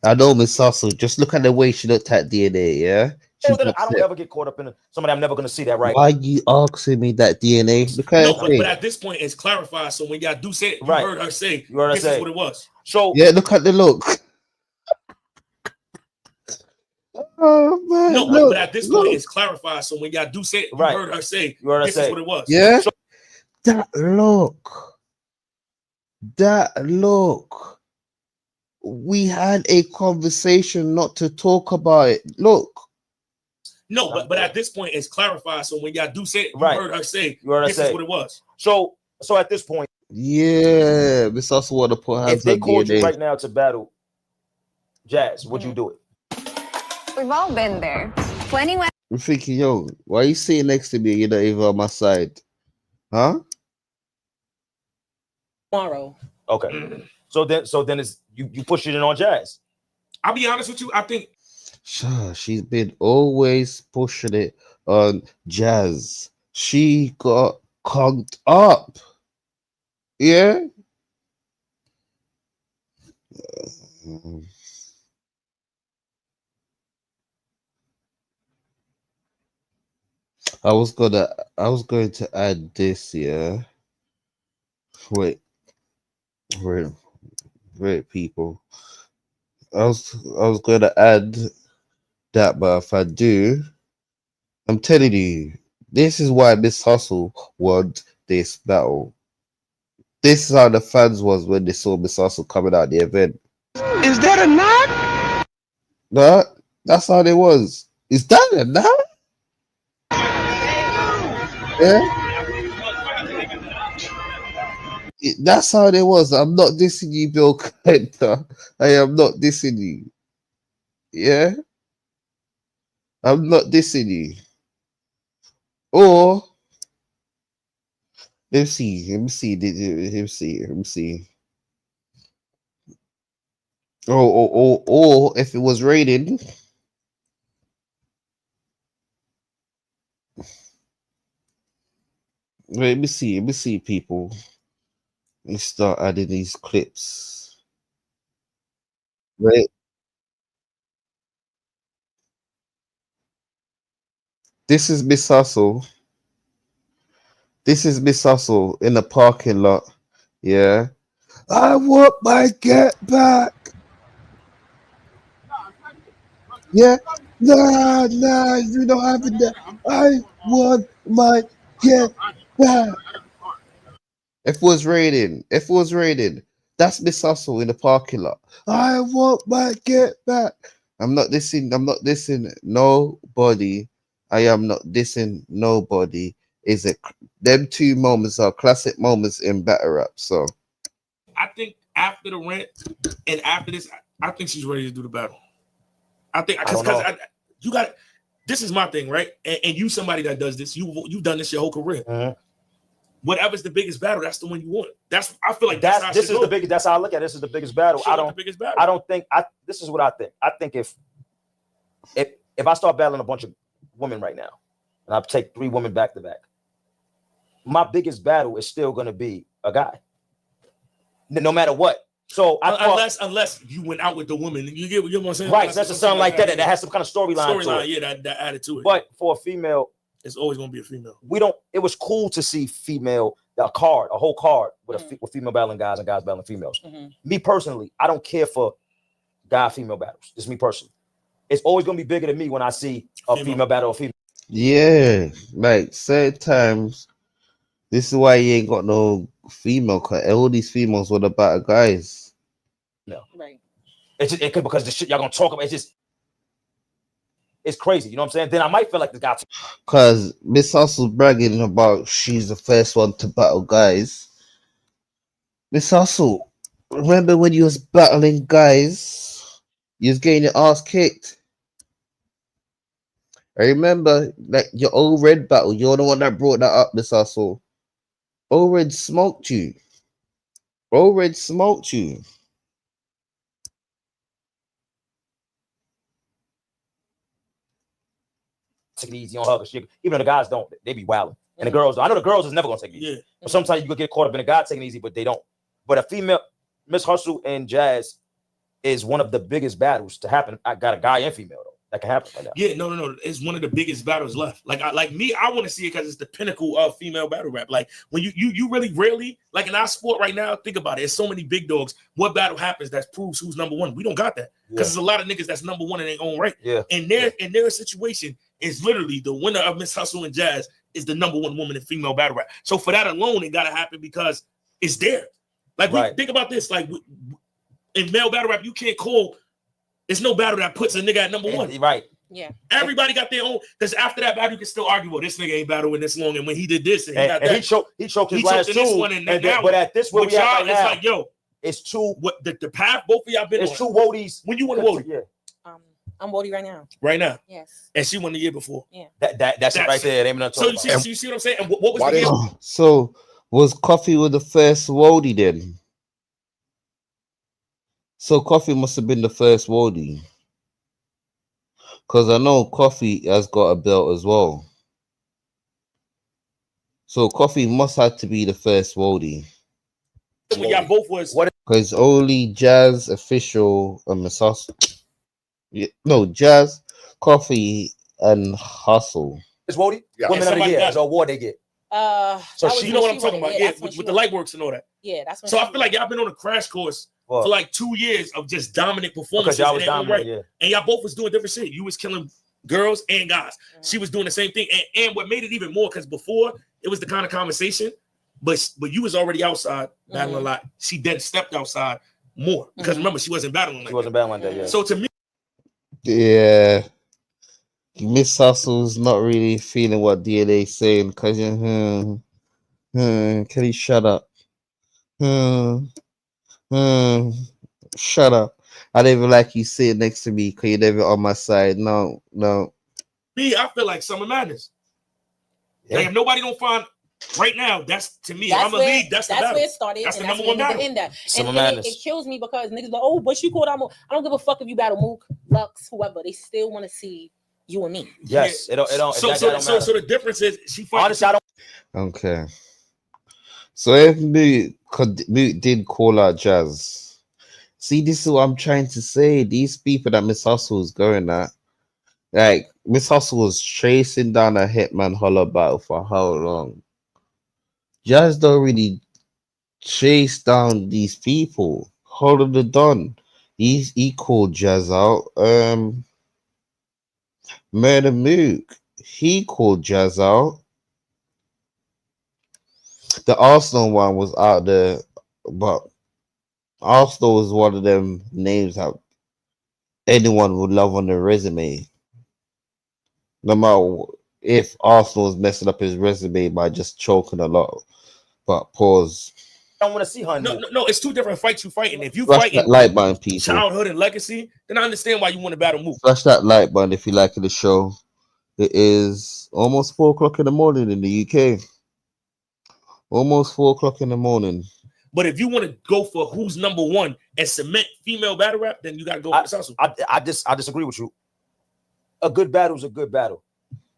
I know Miss Hustle. Just look at the way she looked at DNA. Yeah. I don't ever get caught up in somebody. I'm never gonna see that. Right? Why you asking me that DNA? Because but at this point, it's clarified. So when y'all do say it, you heard her say, "This is what it was." So yeah, look at the look. Oh man! No, but at this point, it's clarified. So when y'all do say it, you heard her say, "This is what it was." Yeah. So, that look. We had a conversation not to talk about it. Look. No, but at this point, it's clarified. So when y'all do say it, you heard her say, "This is what it was." So at this point, Yeah, Miss Hustle want to put hands If they on called you DNA. right now to battle Jazz, would you do it? We've all been there. 21. I'm thinking, yo, why you sitting next to me? You're not even on my side, huh? Tomorrow. Okay. So then it's you push it in on Jazz. I'll be honest with you. I think she's been always pushing it on Jazz. She got conked up. Yeah. I was going to add this, yeah. Wait, people. I was going to add that, but if I do, I'm telling you, this is why Miss Hustle won this battle. This is how the fans was when they saw Miss Hustle coming out the event. Is that a knock? No, that's how they was. Is that a knock? Yeah. That's how they was. I'm not dissing you, Bill Clinton. I am not dissing you. Yeah. I'm not dissing you. Or let me see. Or if it was raining. Let me see, people. Let me start adding these clips. Right. This is Miss Hustle. This is Miss Hustle in the parking lot. Yeah. I want my get back. Yeah. Nah, you don't have it. I want my get back. If it was raining, that's Miss Hustle in the parking lot. I want my get back. I'm not dissing nobody. I am not dissing nobody. Is it them two moments are classic moments in battle rap? So I think after the rant and after this, I think she's ready to do the battle. I think because you got this is my thing, right? And you somebody that does this, you've done this your whole career. Whatever's the biggest battle, that's the one you want. I feel like that's the biggest. That's how I look at it. This is the biggest battle. This is what I think. I think if I start battling a bunch of women right now, and I take 3 women back to back, my biggest battle is still going to be a guy, no matter what. So unless you went out with the woman, you get what I'm saying, right? That's something like that has some kind of storyline. Yeah, that added to it. But for a female, it's always going to be a female. It was cool to see a whole card with female battling guys and guys battling females. Me personally, I don't care for guy-female battles. Just me personally. It's always going to be bigger than me when I see a female battle or female. yeah, like certain times, this is why you ain't got no female. Cause all these females were the better guys. No, right? It's just because the shit y'all gonna talk about. It's crazy, you know what I'm saying? Then I might feel like the guy. Cause Miss Hustle's bragging about she's the first one to battle guys. Miss Hustle, remember when you was battling guys, you was getting your ass kicked. I remember like your old red battle. You're the one that brought that up, Miss Hustle. Old Red smoked you. Old Red smoked you. Take it easy on her. Even though the guys don't, they be wilding. And the girls, I know the girls is never gonna take it easy. But sometimes you can get caught up in a guy taking it easy, but they don't. But a female, Miss Hustle and Jazz is one of the biggest battles to happen. I got a guy and female though. That can happen like that. Yeah, no. It's one of the biggest battles left. Like I want to see it because it's the pinnacle of female battle rap. Like when you really rarely, like in our sport right now, think about it. There's so many big dogs. What battle happens that proves who's number one? We don't got that. Because there's a lot of niggas that's number one in their own right. Yeah. And their situation is literally the winner of Miss Hustle and Jazz is the number one woman in female battle rap. So for that alone, it gotta happen because it's there. Like think about this. Like in male battle rap, you can't call. It's no battle that puts a nigga at number one. Right. Yeah. Everybody got their own. Because after that battle, you can still argue, well, this nigga ain't battling this long, and when he did this, and he got that. He choked his last two. One, and now, but at this, where we at right now, it's like, yo, it's two. What the path both of y'all been on? It's two Wodies. When you won a Wodie? Yeah. I'm Wodie right now. Right now. Yes. And she won the year before. Yeah. That's it right there. Ain't nothing so you see what I'm saying? And what was the year? So was Coffee with the first Wodie then? So Coffee must have been the first Wodie. Because I know Coffee has got a belt as well. So Coffee must have to be the first Wodie. When y'all both was because only Jazz, Official, and Masasa. Yeah, no, Jazz, Coffee, and Hustle. It's Wodie? Yeah. Women of the year. That's an award they get. So you know what I'm talking about? Yeah, with the light works and all that. Yeah, that's so I feel like y'all been on a crash course for like 2 years of just dominant performances. Y'all was dominant, right. And y'all both was doing different shit. You was killing girls and guys. She was doing the same thing. And what made it even more, because before it was the kind of conversation, but you was already outside battling a lot. She then stepped outside more because remember, she wasn't battling like that. Yeah. So to me, yeah, Miss Hustle's not really feeling what DNA's saying because can you shut up? Shut up. I don't even like you sitting next to me because you're never on my side. No. Me, I feel like Summer Madness. Yeah. Like if nobody don't find right now, that's to me. I'm a league. That's where it started. That's the number one battle. And it kills me because niggas like, oh, but she called out. I don't give a fuck if you battle Mook, Lux, whoever. They still want to see you and me. Yes, it don't. So the difference is she fights. Okay. So if Mook did call out Jazz, see, this is what I'm trying to say. These people that Miss Hustle is going at, like Miss Hustle was chasing down a Hitman Holler battle for how long? Jazz don't really chase down these people. Holler the Don, he called Jazz out. Murder Mook, he called Jazz out. The Arsenal one was out there, but Arsenal was one of them names that anyone would love on their resume. No matter if Arsenal is messing up his resume by just choking a lot. But pause. I don't want to see her. No, it's two different fights you fighting. If you Flash fighting that light button, people. Childhood and legacy, then I understand why you want to battle Mook. Flash that light button if you like the show. It is almost 4 o'clock in the morning in the UK. Almost 4 o'clock in the morning. But if you want to go for who's number one and cement female battle rap, then you got to go with Hustle. I disagree with you. A good battle is a good battle.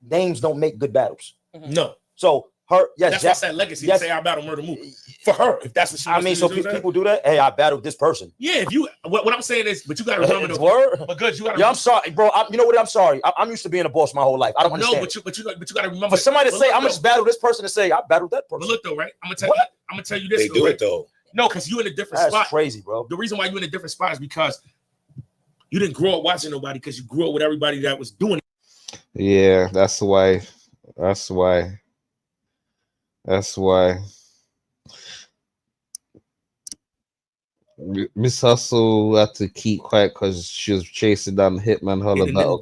Names don't make good battles. No. So her, yes, that's that legacy. Yes. To say I battle Murder Mook for her. If that's what she. I mean, so people do that. Hey, I battled this person. Yeah, if you. What I'm saying is, but you got to remember the word. But good, you got to. Yeah, I'm sorry, bro. You know what? I'm sorry. I'm used to being a boss my whole life. I don't understand. No, but you got to remember. For somebody to say I'm just battle this person to say I battled that person. But look though, right? I'm gonna tell you this. They do it though. No, because you in a different spot. That's crazy, bro. The reason why you in a different spot is because you didn't grow up watching nobody, because you grew up with everybody that was doing it. Yeah, that's why. Miss Hustle had to keep quiet because she was chasing down the Hitman Holler battle.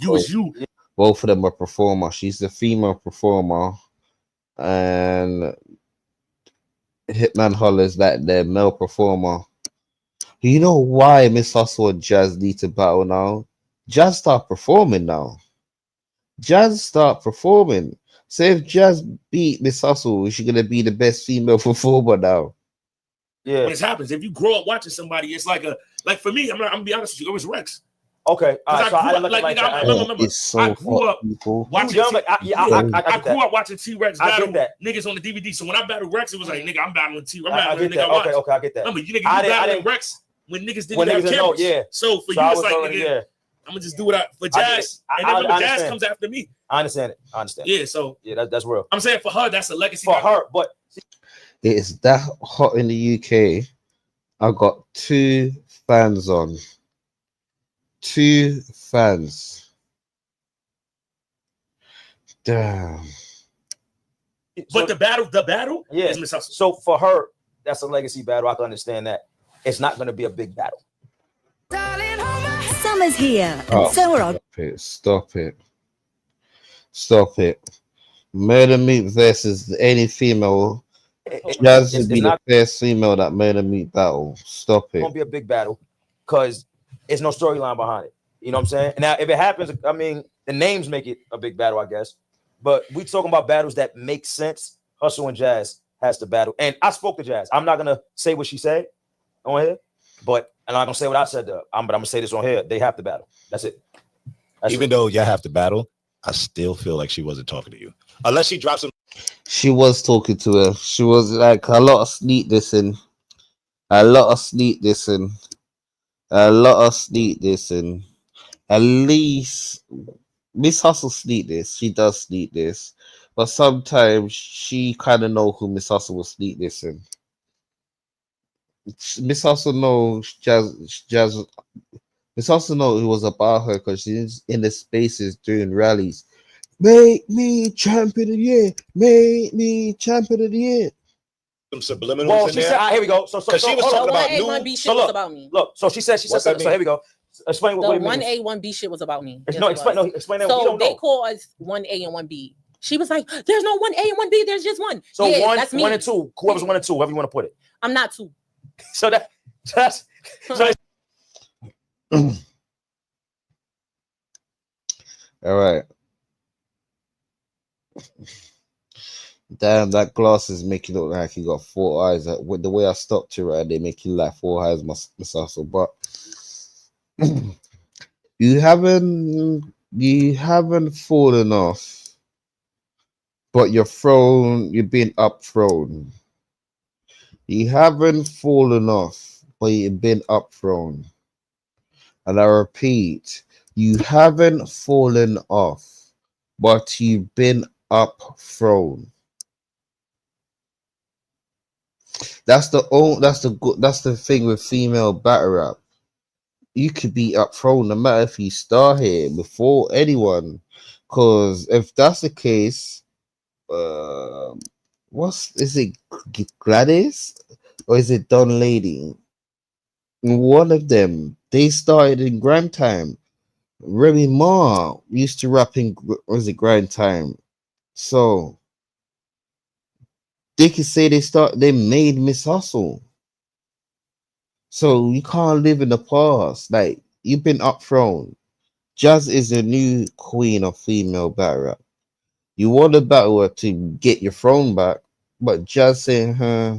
Both of them are performer. She's the female performer, and Hitman Holler is like their male performer. You know why Miss Hustle and Jazz need to battle now? Jazz start performing now. So if Jazz beat Miss Hustle, she's gonna be the best female performer now. Yeah. When it happens, if you grow up watching somebody, it's like for me, I'm gonna be honest with you, it was Rex. Okay. I grew up watching. I grew up watching T-Rex battle niggas on the DVD. So when I battled Rex, it was like, nigga, I'm battling T-Rex. Okay, I get that. Remember, you battling Rex when niggas didn't have cameras. Yeah. So for you, it's like, nigga, I'm gonna just do it for Jazz, and then remember, Jazz comes after me. I understand it. Yeah, so that's real. I'm saying for her, that's a legacy for her, but it is that hot in the UK. I got 2 fans on. 2 fans. Damn. But the battle, yeah. is Miss Hustle. So for her, that's a legacy battle. I can understand that. It's not going to be a big battle. Summer's here, and so are our it. Stop it. Stop it. Murder Meat versus any female. Jazz would be the first female that Murder Meat battle. Stop it. It's gonna be a big battle because there's no storyline behind it. You know what I'm saying? Now, if it happens, I mean, the names make it a big battle, I guess. But we talking about battles that make sense. Hustle and Jazz has to battle. And I spoke to Jazz. I'm not gonna say what she said on here, but I'm not gonna say what I said to her. But I'm gonna say this on here. They have to battle. That's it. Even though y'all have to battle, I still feel like she wasn't talking to you. Unless she drops some. She was talking to her. She was like a lot of sneak dissing. A lot of sneak dissing. A lot of sneak dissing. At least Miss Hustle sneak this. She does sneak this. But sometimes she kind of know who Miss Hustle will sneak this in. Miss Hustle knows Jazz. Miss Hustle know it was about her because she's in the spaces during rallies. Make me champion of the year. Make me champion of the year. Some subliminals well, in she there. said, here we go. So she was talking about new. So was about me. Look, so she said, so here we go. Explain what it means. 1A, 1B shit was about me. No, explain that. So they call us 1A and 1B. She was like, "There's no 1A and 1B. There's just one." So yeah, that's me. 1 and 2. Whoever's 1 and 2, however you want to put it. I'm not 2. So that's all right. Damn, that glasses make you look like you got 4 eyes. With the way I stopped you right, they make you like 4 eyes, Miss Hustle. But you haven't fallen off, but you've been up thrown. You haven't fallen off, but you've been up thrown. And I repeat, you haven't fallen off, but you've been up thrown. That's the thing with female battle rap. You could be up thrown no matter if you start here before anyone. Cause if that's the case, is it Gladys or is it Don Lady? One of them. They started in grind time. Remy Ma used to rap in grind time. So they could say they made Miss Hustle. So you can't live in the past. Like, you've been up thrown. Jazz is the new queen of female battle rap. You want to battle her to get your throne back, but Jazz saying huh.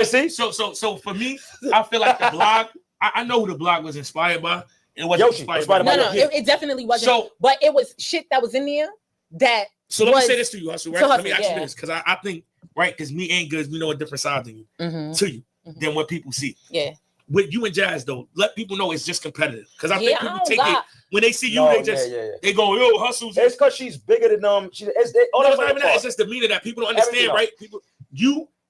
See, so for me, I feel like the blog. I know who the blog was inspired by. It wasn't inspired by. No, it definitely wasn't. So, but it was shit that was in there that. So let me say this to you, Hustle. Right? Let me ask you this, because I think because me and Goods, we know a different side than you than what people see. Yeah. With you and Jazz though, let people know it's just competitive. Because I think people take it when they see you, they go, "Yo, Hustle's." It's because she's bigger than them. It's just demeanor that people don't understand, right? People,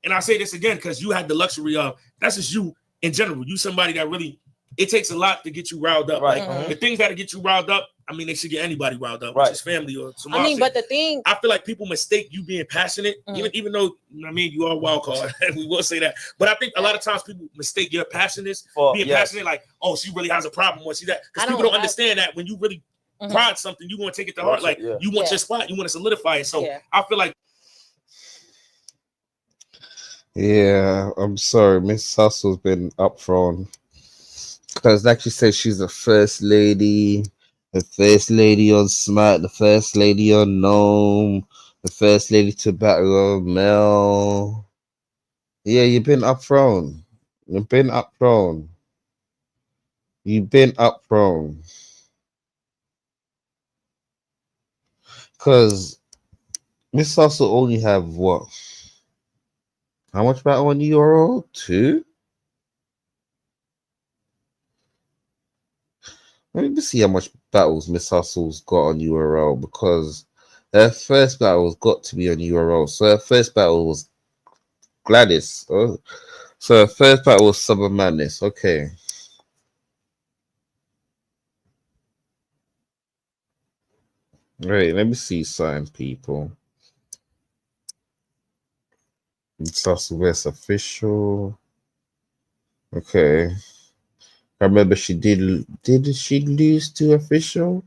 and I say this again because you had the luxury of that's just you in general. You somebody that really it takes a lot to get you riled up. Right. Like the things that get you riled up, I mean, they should get anybody riled up, which is family or some. But the thing I feel like people mistake you being passionate, even though you are a wild card. We will say that. But I think a lot of times people mistake your passionate being passionate, like, oh, she really has a problem or see that. Because people don't understand that when you really pride something, you want to take it to heart. Like you want your spot, you want to solidify it. So I feel like I'm sorry, Miss Hustle's been up front. Because like you said, she's the first lady on Smack, the first lady on Gnome, the first lady to battle Mel. Yeah, you've been up front. You've been up front. Because Miss Hustle only have what? How much battle on URL? 2? Let me see how much battles Miss Hustle's got on URL, because her first battle's got to be on URL. So her first battle was Gladys. Oh. So her first battle was Summer Madness. Okay. Right, let me see sign people. Miss Hustle vs official. Okay. I remember she did. Did she lose to Official?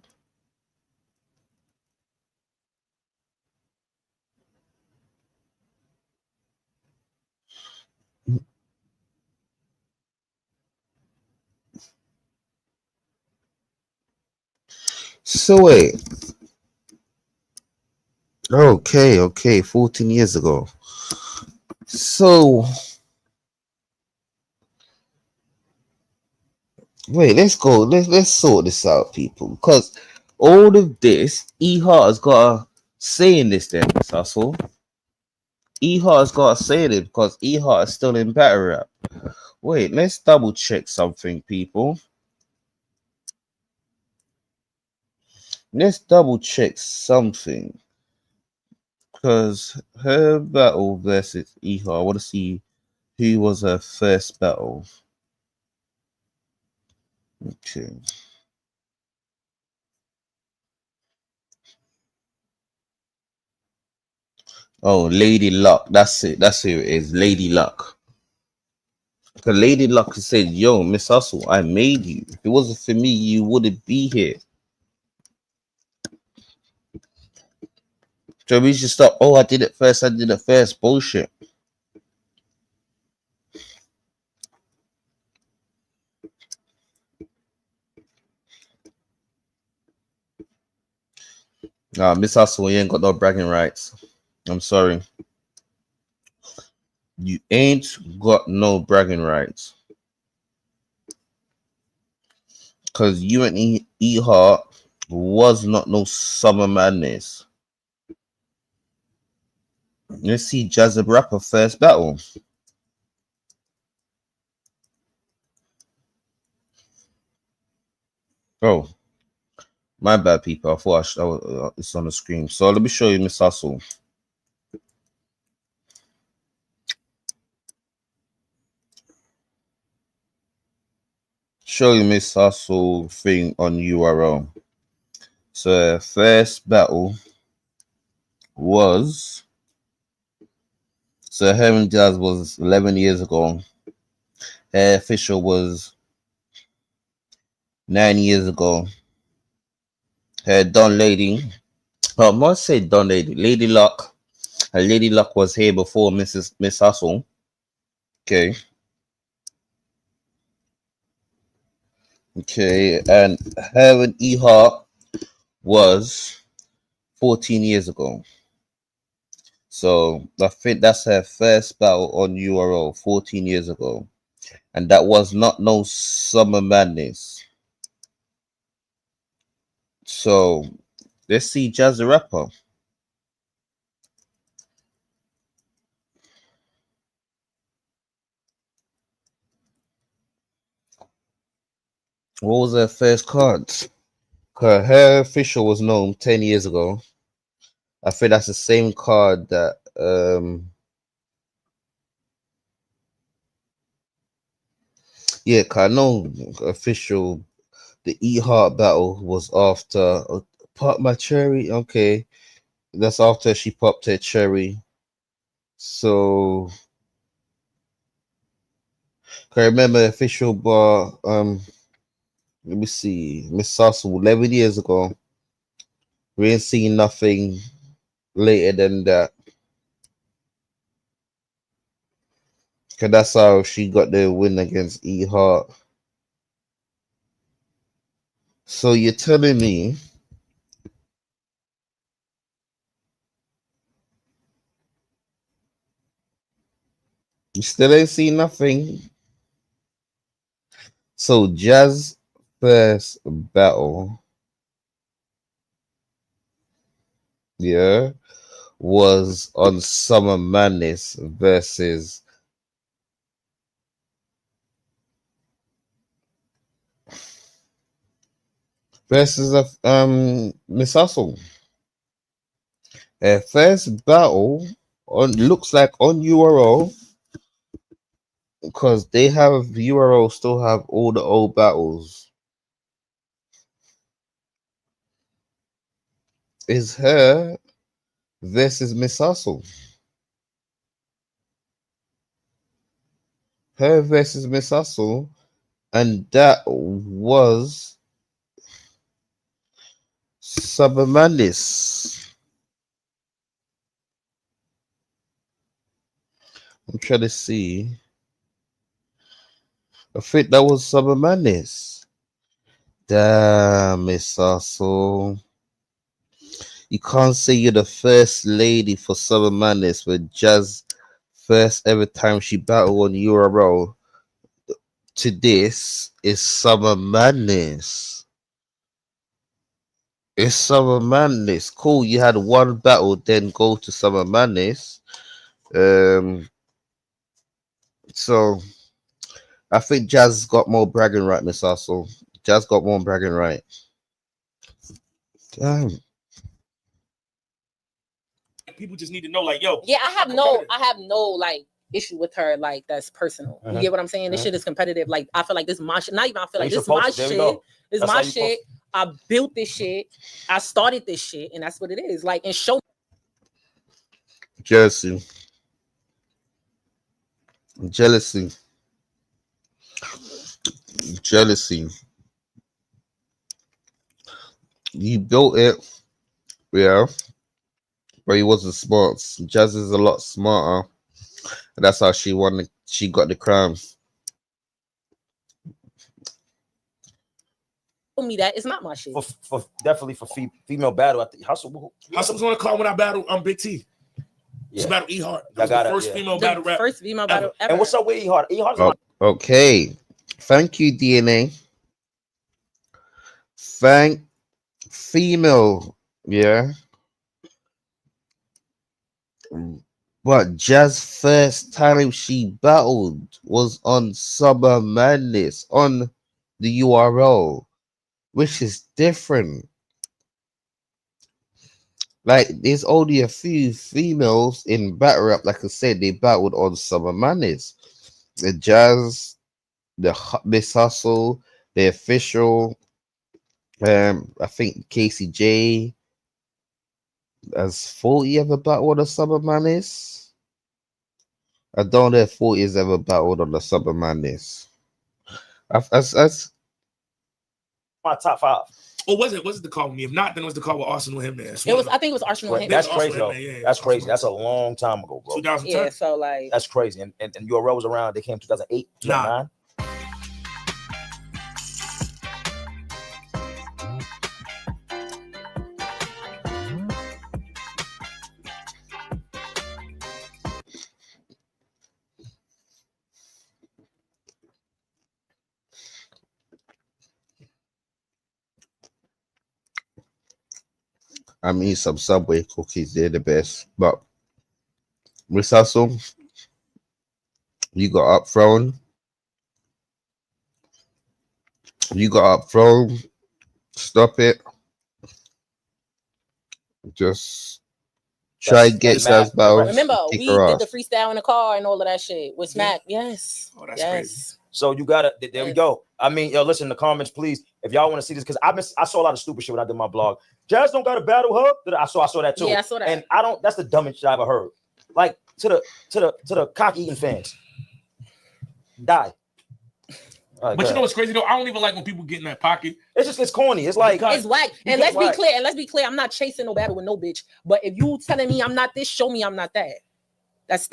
So wait. Okay. 14 years ago. So wait, let's go. Let's sort this out, people. Because all of this, E Hart has got a say in this. Then, Sassel. E Hart has got a say in it because E Hart is still in battle rap. Wait, let's double check something, people. Let's double check something. Because her battle versus E Hart, I want to see who was her first battle. Okay. Oh, Lady Luck. That's it. That's who it is. Lady Luck. Because Lady Luck said, yo, Miss Hustle, I made you. If it wasn't for me, you wouldn't be here. So we should stop. Oh, I did it first. Bullshit. Nah, Miss Hustle, you ain't got no bragging rights. I'm sorry. You ain't got no bragging rights. Because you and E Hart was not no summer madness. Let's see Jazz Rapper first battle. Oh, my bad, people. I thought it's on the screen. So let me show you Miss Hustle. Show you Miss Hustle thing on URL. So first battle was Heaven Jazz was 11 years ago. Her official was 9 years ago. Her Don Lady. I must say Don Lady. Lady Luck. Her Lady Luck was here before Miss Hustle. Okay. Okay. And her and E Hart was 14 years ago. So I think that's her first battle on URL 14 years ago. And that was not no Summer Madness. So let's see Jazz the Rapper. What was her first card? Her official was known 10 years ago. I think that's the same card that yeah, cause I know official the E Heart battle was after Pop My Cherry. Okay. That's after she popped her cherry. So I remember official bar let me see, Miss Sassel 11 years ago. We ain't seen nothing later than that. Cause that's how she got the win against E Hart. So you're telling me you still ain't seen nothing? So Jazz first battle, yeah, was on Summer Madness versus Miss Hustle. First battle on looks like on URL because they have URL still have all the old battles. Is her versus Miss Hustle. her versus Miss Hustle, and that was Summer Madness. I'm trying to see. I think that was Summer Madness. Damn, Miss Hustle. You can't say you're the first lady for Summer Madness with Jazz first ever time she battled on URL to this is Summer Madness. It's Summer Madness. Cool, you had one battle, then go to Summer Madness. So I think Jazz got more bragging right, Miss Hustle. Jazz got more bragging right. Damn. People just need to know, like, yo. Yeah, I have no like issue with her, like that's personal. You get what I'm saying? This shit is competitive. Like I feel like this is my shit. Not even I feel like this is my shit. This is my shit. I built this shit. I started this shit, and that's what it is. Like, and show Jealousy. You built it, yeah, but he wasn't smart. Jazz is a lot smarter, and that's how she won. She got the crown. me that it's not my shit. For definitely for female battle, I think Hustle's on the call when I battled Big T. She battled E Hart. That was the first female battle rap. First female battle ever. And what's up with E Hart? E Hart's okay. Thank you, DNA. Thank female, yeah. But Jazz first time she battled was on Summer Madness on the URL, which is different. Like, there's only a few females in battle rap. Like I said, they battled on Summer Madness. The Jazz, the Miss Hustle, the Official. I think Casey J. Has 40 ever battled on Summer Madness? I don't know if 40 has ever battled on the Summer Madness. That's my top 5. Or was it the call with me? If not, then it was the call with Arsenal with him there. It was. I think it was Arsenal with him. That's crazy, though. That's crazy. That's a long time ago, bro. 2010. Yeah, so like that's crazy. And URL was around. They came 2008, 2009. I mean, some Subway cookies, they're the best. But Miss Hustle, you got up thrown. Stop it. Just try and get Jazz battles. Remember, we did the freestyle in the car and all of that shit with Smack. Yes. Oh, that's crazy. So you gotta. There we go. I mean, yo, listen in the comments, please. If y'all want to see this, because I saw a lot of stupid shit when I did my blog. Jazz don't got a battle her. I saw that too. Yeah, I saw that. And I don't. That's the dumbest shit I ever heard. Like to the cock eating fans. Die. Right, but you know what's crazy though? I don't even like when people get in that pocket. It's corny. It's like it's whack. And let's be clear. I'm not chasing no battle with no bitch. But if you telling me I'm not this, show me I'm not that. That's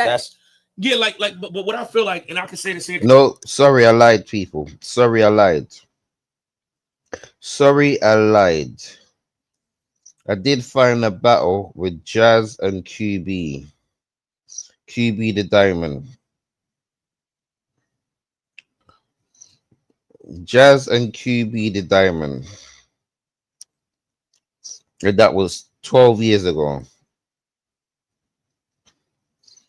yeah. But what I feel like, and I can say the same. No, sorry, I lied, people. Sorry, I lied. I did find a battle with Jazz and QB. QB the Diamond. Jazz and QB the Diamond. And that was 12 years ago.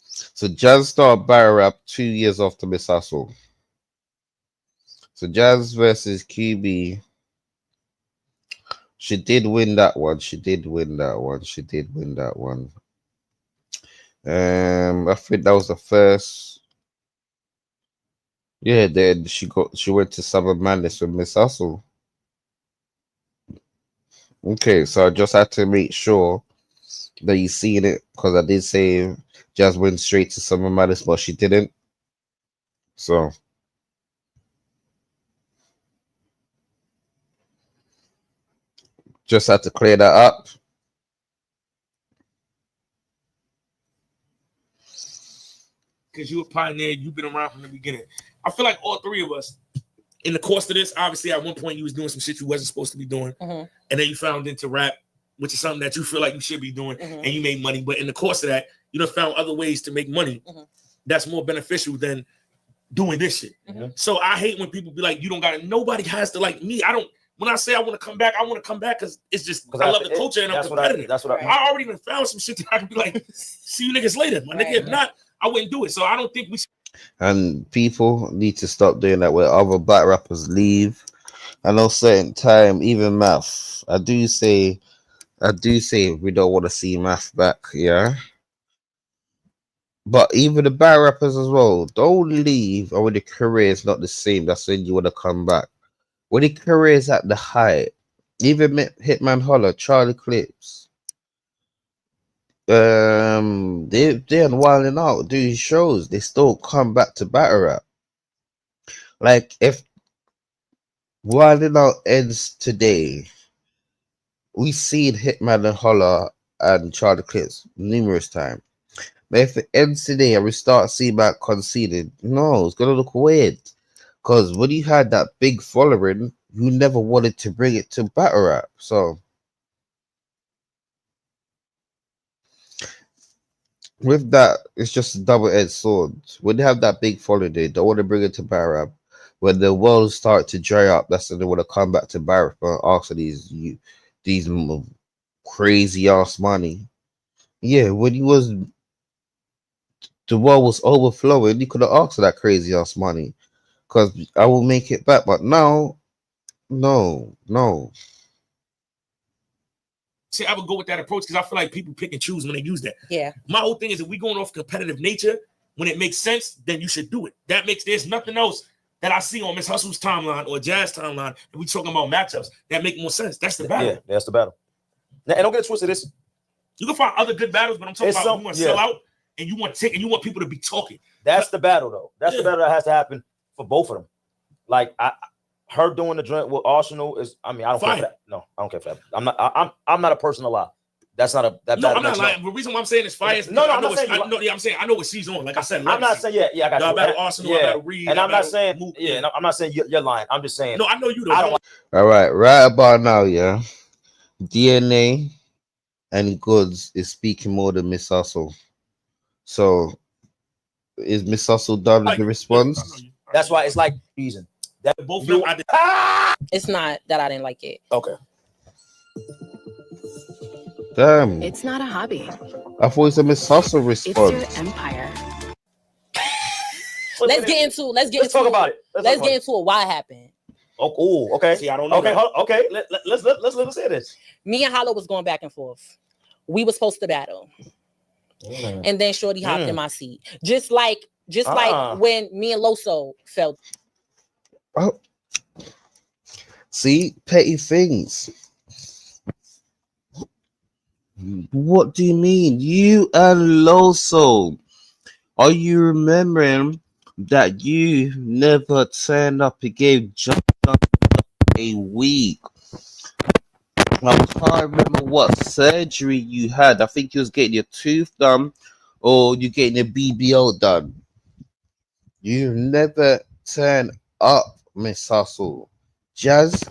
So Jazz started battle rap 2 years after Miss Hustle. So Jazz versus QB. She did win that one. I think that was the first. Yeah, then she went to Summer Madness with Miss Hustle. Okay, so I just had to make sure that you seen it, because I did say Jazz went straight to Summer Madness, but she didn't. So just had to clear that up. Because you a pioneer, you've been around from the beginning. I feel like all three of us, in the course of this, obviously at one point you was doing some shit you wasn't supposed to be doing, and then you found into rap, which is something that you feel like you should be doing, and you made money. But in the course of that, you done found other ways to make money that's more beneficial than doing this shit. So I hate when people be like, you don't got to, nobody has to like me. I don't, when I say I want to come back, I want to come back because it's just, I love the culture and I'm competitive. I already even found some shit that I can be like, see you niggas later, my nigga. If not, I wouldn't do it. So I don't think we should. And people need to stop doing that where other battle rappers leave. I know certain time, even Math. I do say we don't want to see Math back, yeah. But even the battle rappers as well, don't leave. Or when the career is not the same, that's when you want to come back. When the career is at the height, even Hitman Holler, Charlie Clips, they're wilding out doing shows. They still come back to battle rap. Like if wilding out ends today, we've seen Hitman and Holler and Charlie Clips numerous times. But if it ends today and we start seeing back conceded, no, it's gonna look weird. Because when you had that big following, you never wanted to bring it to battle rap. So with that, it's just a double-edged sword. When they have that big following, they don't want to bring it to battle rap. When the world start to dry up, that's when they want to come back to battle rap and ask for these crazy ass money. Yeah, when the world was overflowing, you could have asked for that crazy ass money. Because I will make it back. But now, no. See, I would go with that approach because I feel like people pick and choose when they use that. Yeah. My whole thing is if we going off competitive nature, when it makes sense, then you should do it. There's nothing else that I see on Miss Hustle's timeline or Jazz timeline, and we talking about matchups that make more sense. That's the battle. Yeah, that's the battle. Now, and don't get it twisted. This you can find other good battles, but I'm talking about you want to sell out and you want people to be talking. That's the battle, though. That's the battle that has to happen for both of them. Like her doing the joint with Arsenal is. I mean, I don't care for that. No, I don't care for that. I'm not a person to lie. That's not a. No, I'm not lying. The reason why I'm saying it's fire is no, I'm not saying. I'm saying I know what she's on. Like I said, I'm not saying. Yeah, I got you. I battle Arsenal. I battle Reed. And I'm not saying. Yeah, no, I'm not saying you're lying. I'm just saying. No, I know you. I don't. All right about now, yeah. DNA and Goods is speaking more than Miss Hustle. So is Miss Hustle done with the response? That's why it's like reason. That both it's not that I didn't like it. Okay. Damn. It's not a hobby. I thought it was a Miss Hustle response. It's your empire. Let's get into Let's talk about it. Let's get into it. Why it happened? Oh, okay. See, I don't know. Okay. Let's say this. Me and Hollow was going back and forth. We were supposed to battle. And then Shorty hopped in my seat. Just like when me and Loso felt. Oh. See, petty things. What do you mean? You and Loso. Are you remembering that you never turned up and gave just a week? I can't remember what surgery you had. I think you was getting your tooth done or you getting your BBL done. You never turned up, Miss Hustle. Jazz,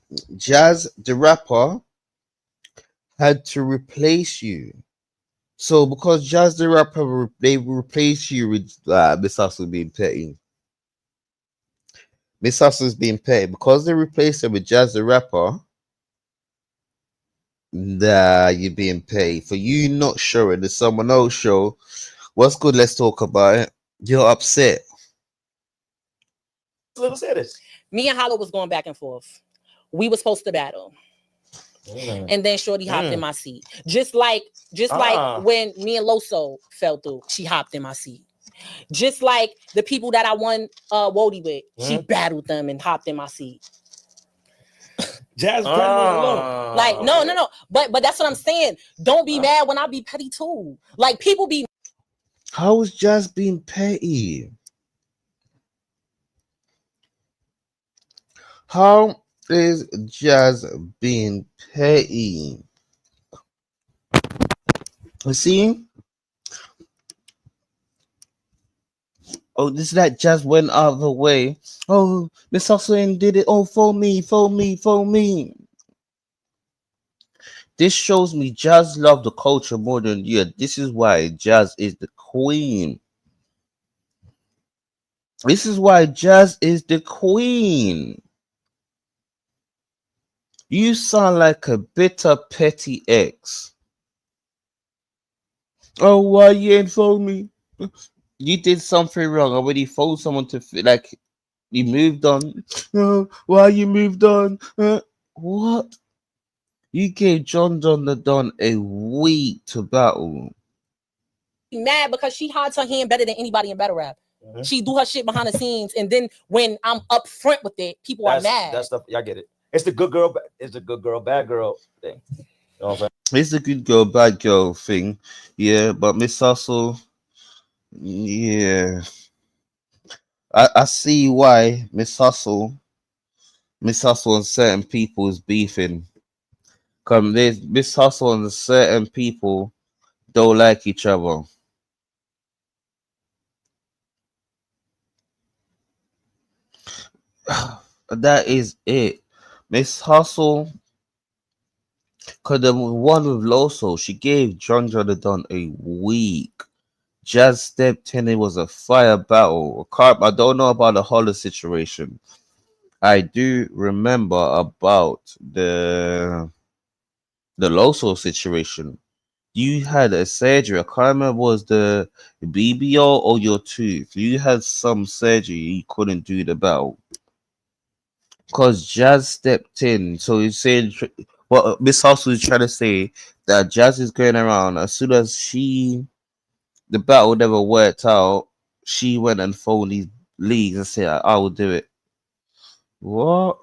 the rapper, had to replace you. So because Jazz the rapper, they replace you with Miss Hustle being petty. Miss Hustle's being petty because they replaced her with Jazz the rapper. Nah, you're being petty for you not showing the someone else show. What's good? Let's talk about it. You're upset. Let's say this. Me and Hollow was going back and forth. We were supposed to battle. And then Shorty hopped in my seat. Just like when me and Loso fell through, she hopped in my seat. Just like the people that I won Wody with, she battled them and hopped in my seat. Jazz alone. Like no. But that's what I'm saying. Don't be mad when I be petty too. Like people be. How is Jazz being petty? How is Jazz being petty? You see? Oh, this that Jazz went out of the way. Oh, Miss Hustlin did it. Oh, for me, for me, for me. This shows me Jazz love the culture more than you. This is why Jazz is the queen. This is why Jazz is the queen. You sound like a bitter, petty ex. Oh, why you ain't phone me? You did something wrong. I already phoned someone to like you moved on. Oh, why you moved on? What? You gave John the Don a week to battle. Mad because she hides her hand better than anybody in battle rap. She do her shit behind the scenes, and then when I'm up front with it, people are mad. That's stuff. I get it. It's the good girl. It's the good girl, bad girl thing. You know what I'm saying? It's the good girl, bad girl thing. Yeah, but Miss Hustle, yeah. I see why Miss Hustle and certain people is beefing. Come, there's Miss Hustle and certain people don't like each other. That is it. Miss Hustle could have won with Loso. She gave John the Don a week. Jazz stepped in. It was a fire battle. I don't know about the Holler situation. I do remember about the Loso situation. You had a surgery. I can't remember was the BBO or your tooth. You had some surgery. You couldn't do the battle because Jazz stepped in. So you said what Miss House was trying to say that Jazz is going around as soon as the battle never worked out. She went and phoned these leagues and said, "I will do it." What?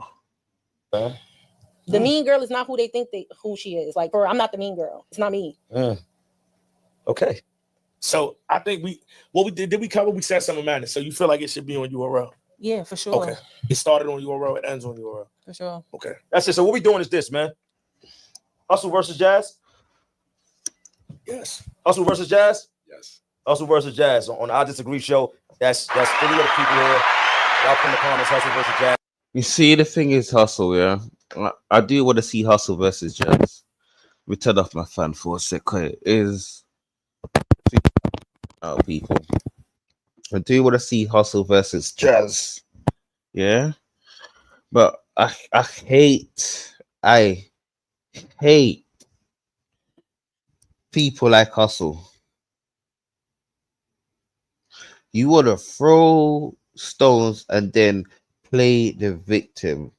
The mean girl is not who they think who she is. Like, I'm not the mean girl. It's not me. Okay. So I think we did we cover? We said something madness. So you feel like it should be on URL? Yeah, for sure. Okay. It started on URL. It ends on URL. For sure. Okay. That's it. So what we doing is this, man. Hustle versus Jazz. Yes. Hustle versus Jazz. Yes. Hustle versus Jazz on the I Disagree show. That's 3 other people here. Y'all put in the comments. Hustle versus Jazz. You see, the thing is Hustle, yeah. I do want to see Hustle versus Jazz. We turn off my fan for a second. Is people. I do want to see Hustle versus Jazz. Yeah. But I hate people like Hustle. You want to throw stones and then play the victim.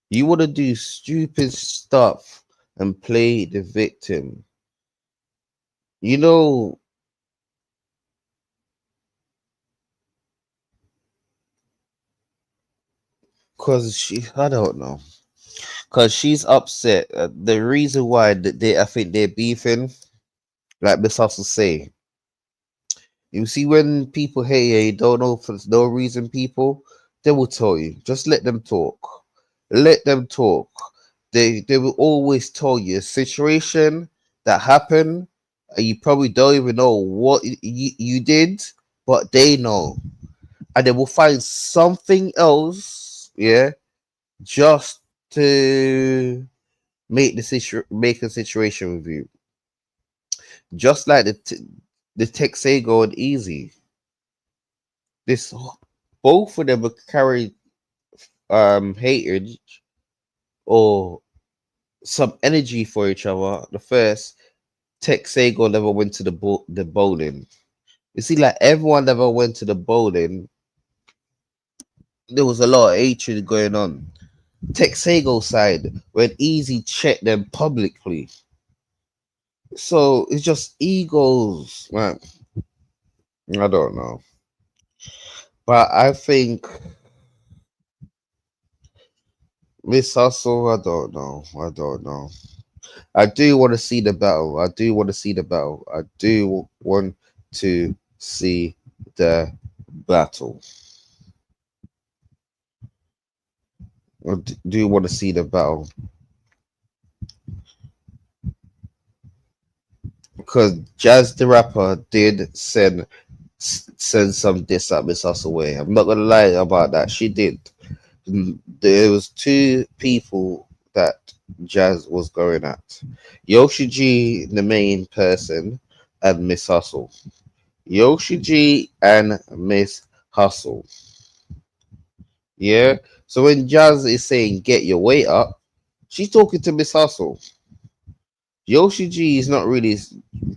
You want to do stupid stuff and play the victim. You know, because I don't know. Because she's upset. The reason why I think they're beefing, like Miss Hustle say, you see, when people hate you, don't know for no reason, they will tell you. Just let them talk. Let them talk. They will always tell you a situation that happened, and you probably don't even know what you did, but they know. And they will find something else, yeah, just to make a situation with you. Just like the Texago and Easy. This both of them were carried hatred or some energy for each other. The first Texago never went to the bowling. You see, like everyone never went to the bowling. There was a lot of hatred going on. Texago side when Easy checked them publicly. So it's just egos, man. I don't know. But I think Miss Hustle, I don't know. I do want to see the battle. I do want to see the battle? Or do you want to see the battle? Because Jazz the rapper did send some diss at Miss Hustle way. I'm not gonna lie about that. She did. There was two people that Jazz was going at. Yoshi G, the main person, and Miss Hustle. Yoshi G and Miss Hustle. Yeah. So when Jazz is saying get your weight up, she's talking to Miss Hustle. Yoshi G is not really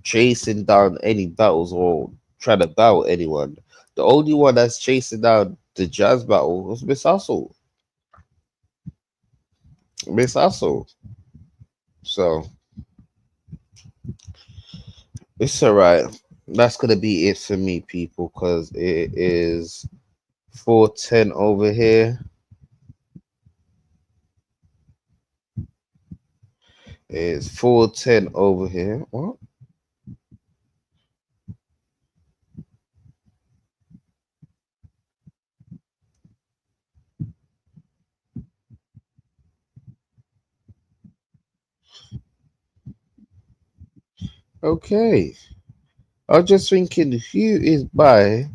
chasing down any battles or trying to battle anyone. The only one that's chasing down the Jazz battle was Miss Hustle. Miss Hustle. So it's alright. That's gonna be it for me, people, because it is 4:10 over here. It's 4:10 over here. What? Okay. I was just thinking, who is by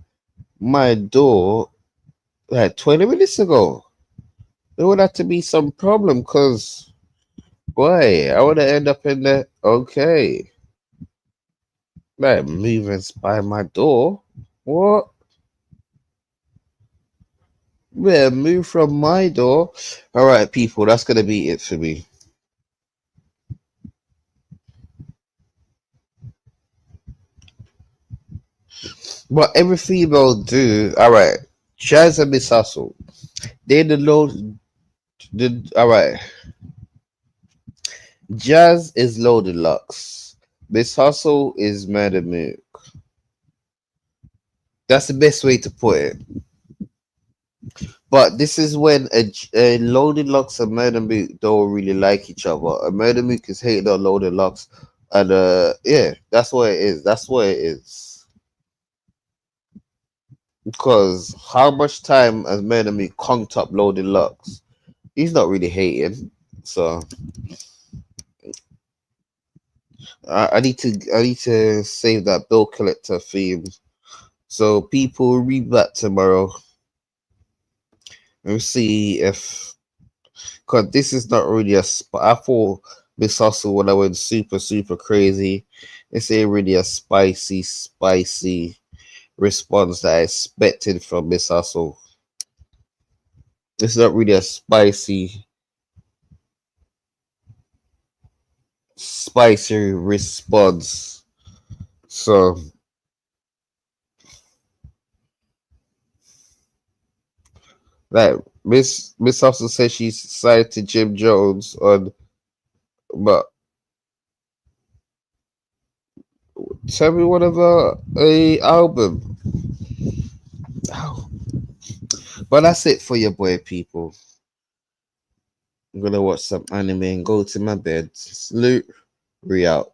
my door like 20 minutes ago? There would have to be some problem because, boy, I would have end up in there. Okay. Like moving by my door. What? Yeah, move from my door. All right, people, that's going to be it for me. But every female do. All right. Jazz and Miss Hustle. They the low. All right. Jazz is low deluxe. Miss Hustle is Murder Mook. That's the best way to put it. But this is when a Loaded Lux and Murder Mook don't really like each other. A Murder Mook is hating on Loaded Lux. And yeah, that's what it is. That's what it is. Because how much time has Murder Mook conked up Loaded Lux? He's not really hating. So I need to save that bill collector theme. So people read that tomorrow. Let's see if, because this is not really a I thought Miss Hustle when I went super crazy. It's ain't really a spicy response that I expected from Miss Hustle. It's not really a spicy response. So like Miss Hustle says she's signed to Jim Jones on, but tell me one of a album. Oh. But that's it for your boy, people. I'm gonna watch some anime and go to my bed. Salute, re out.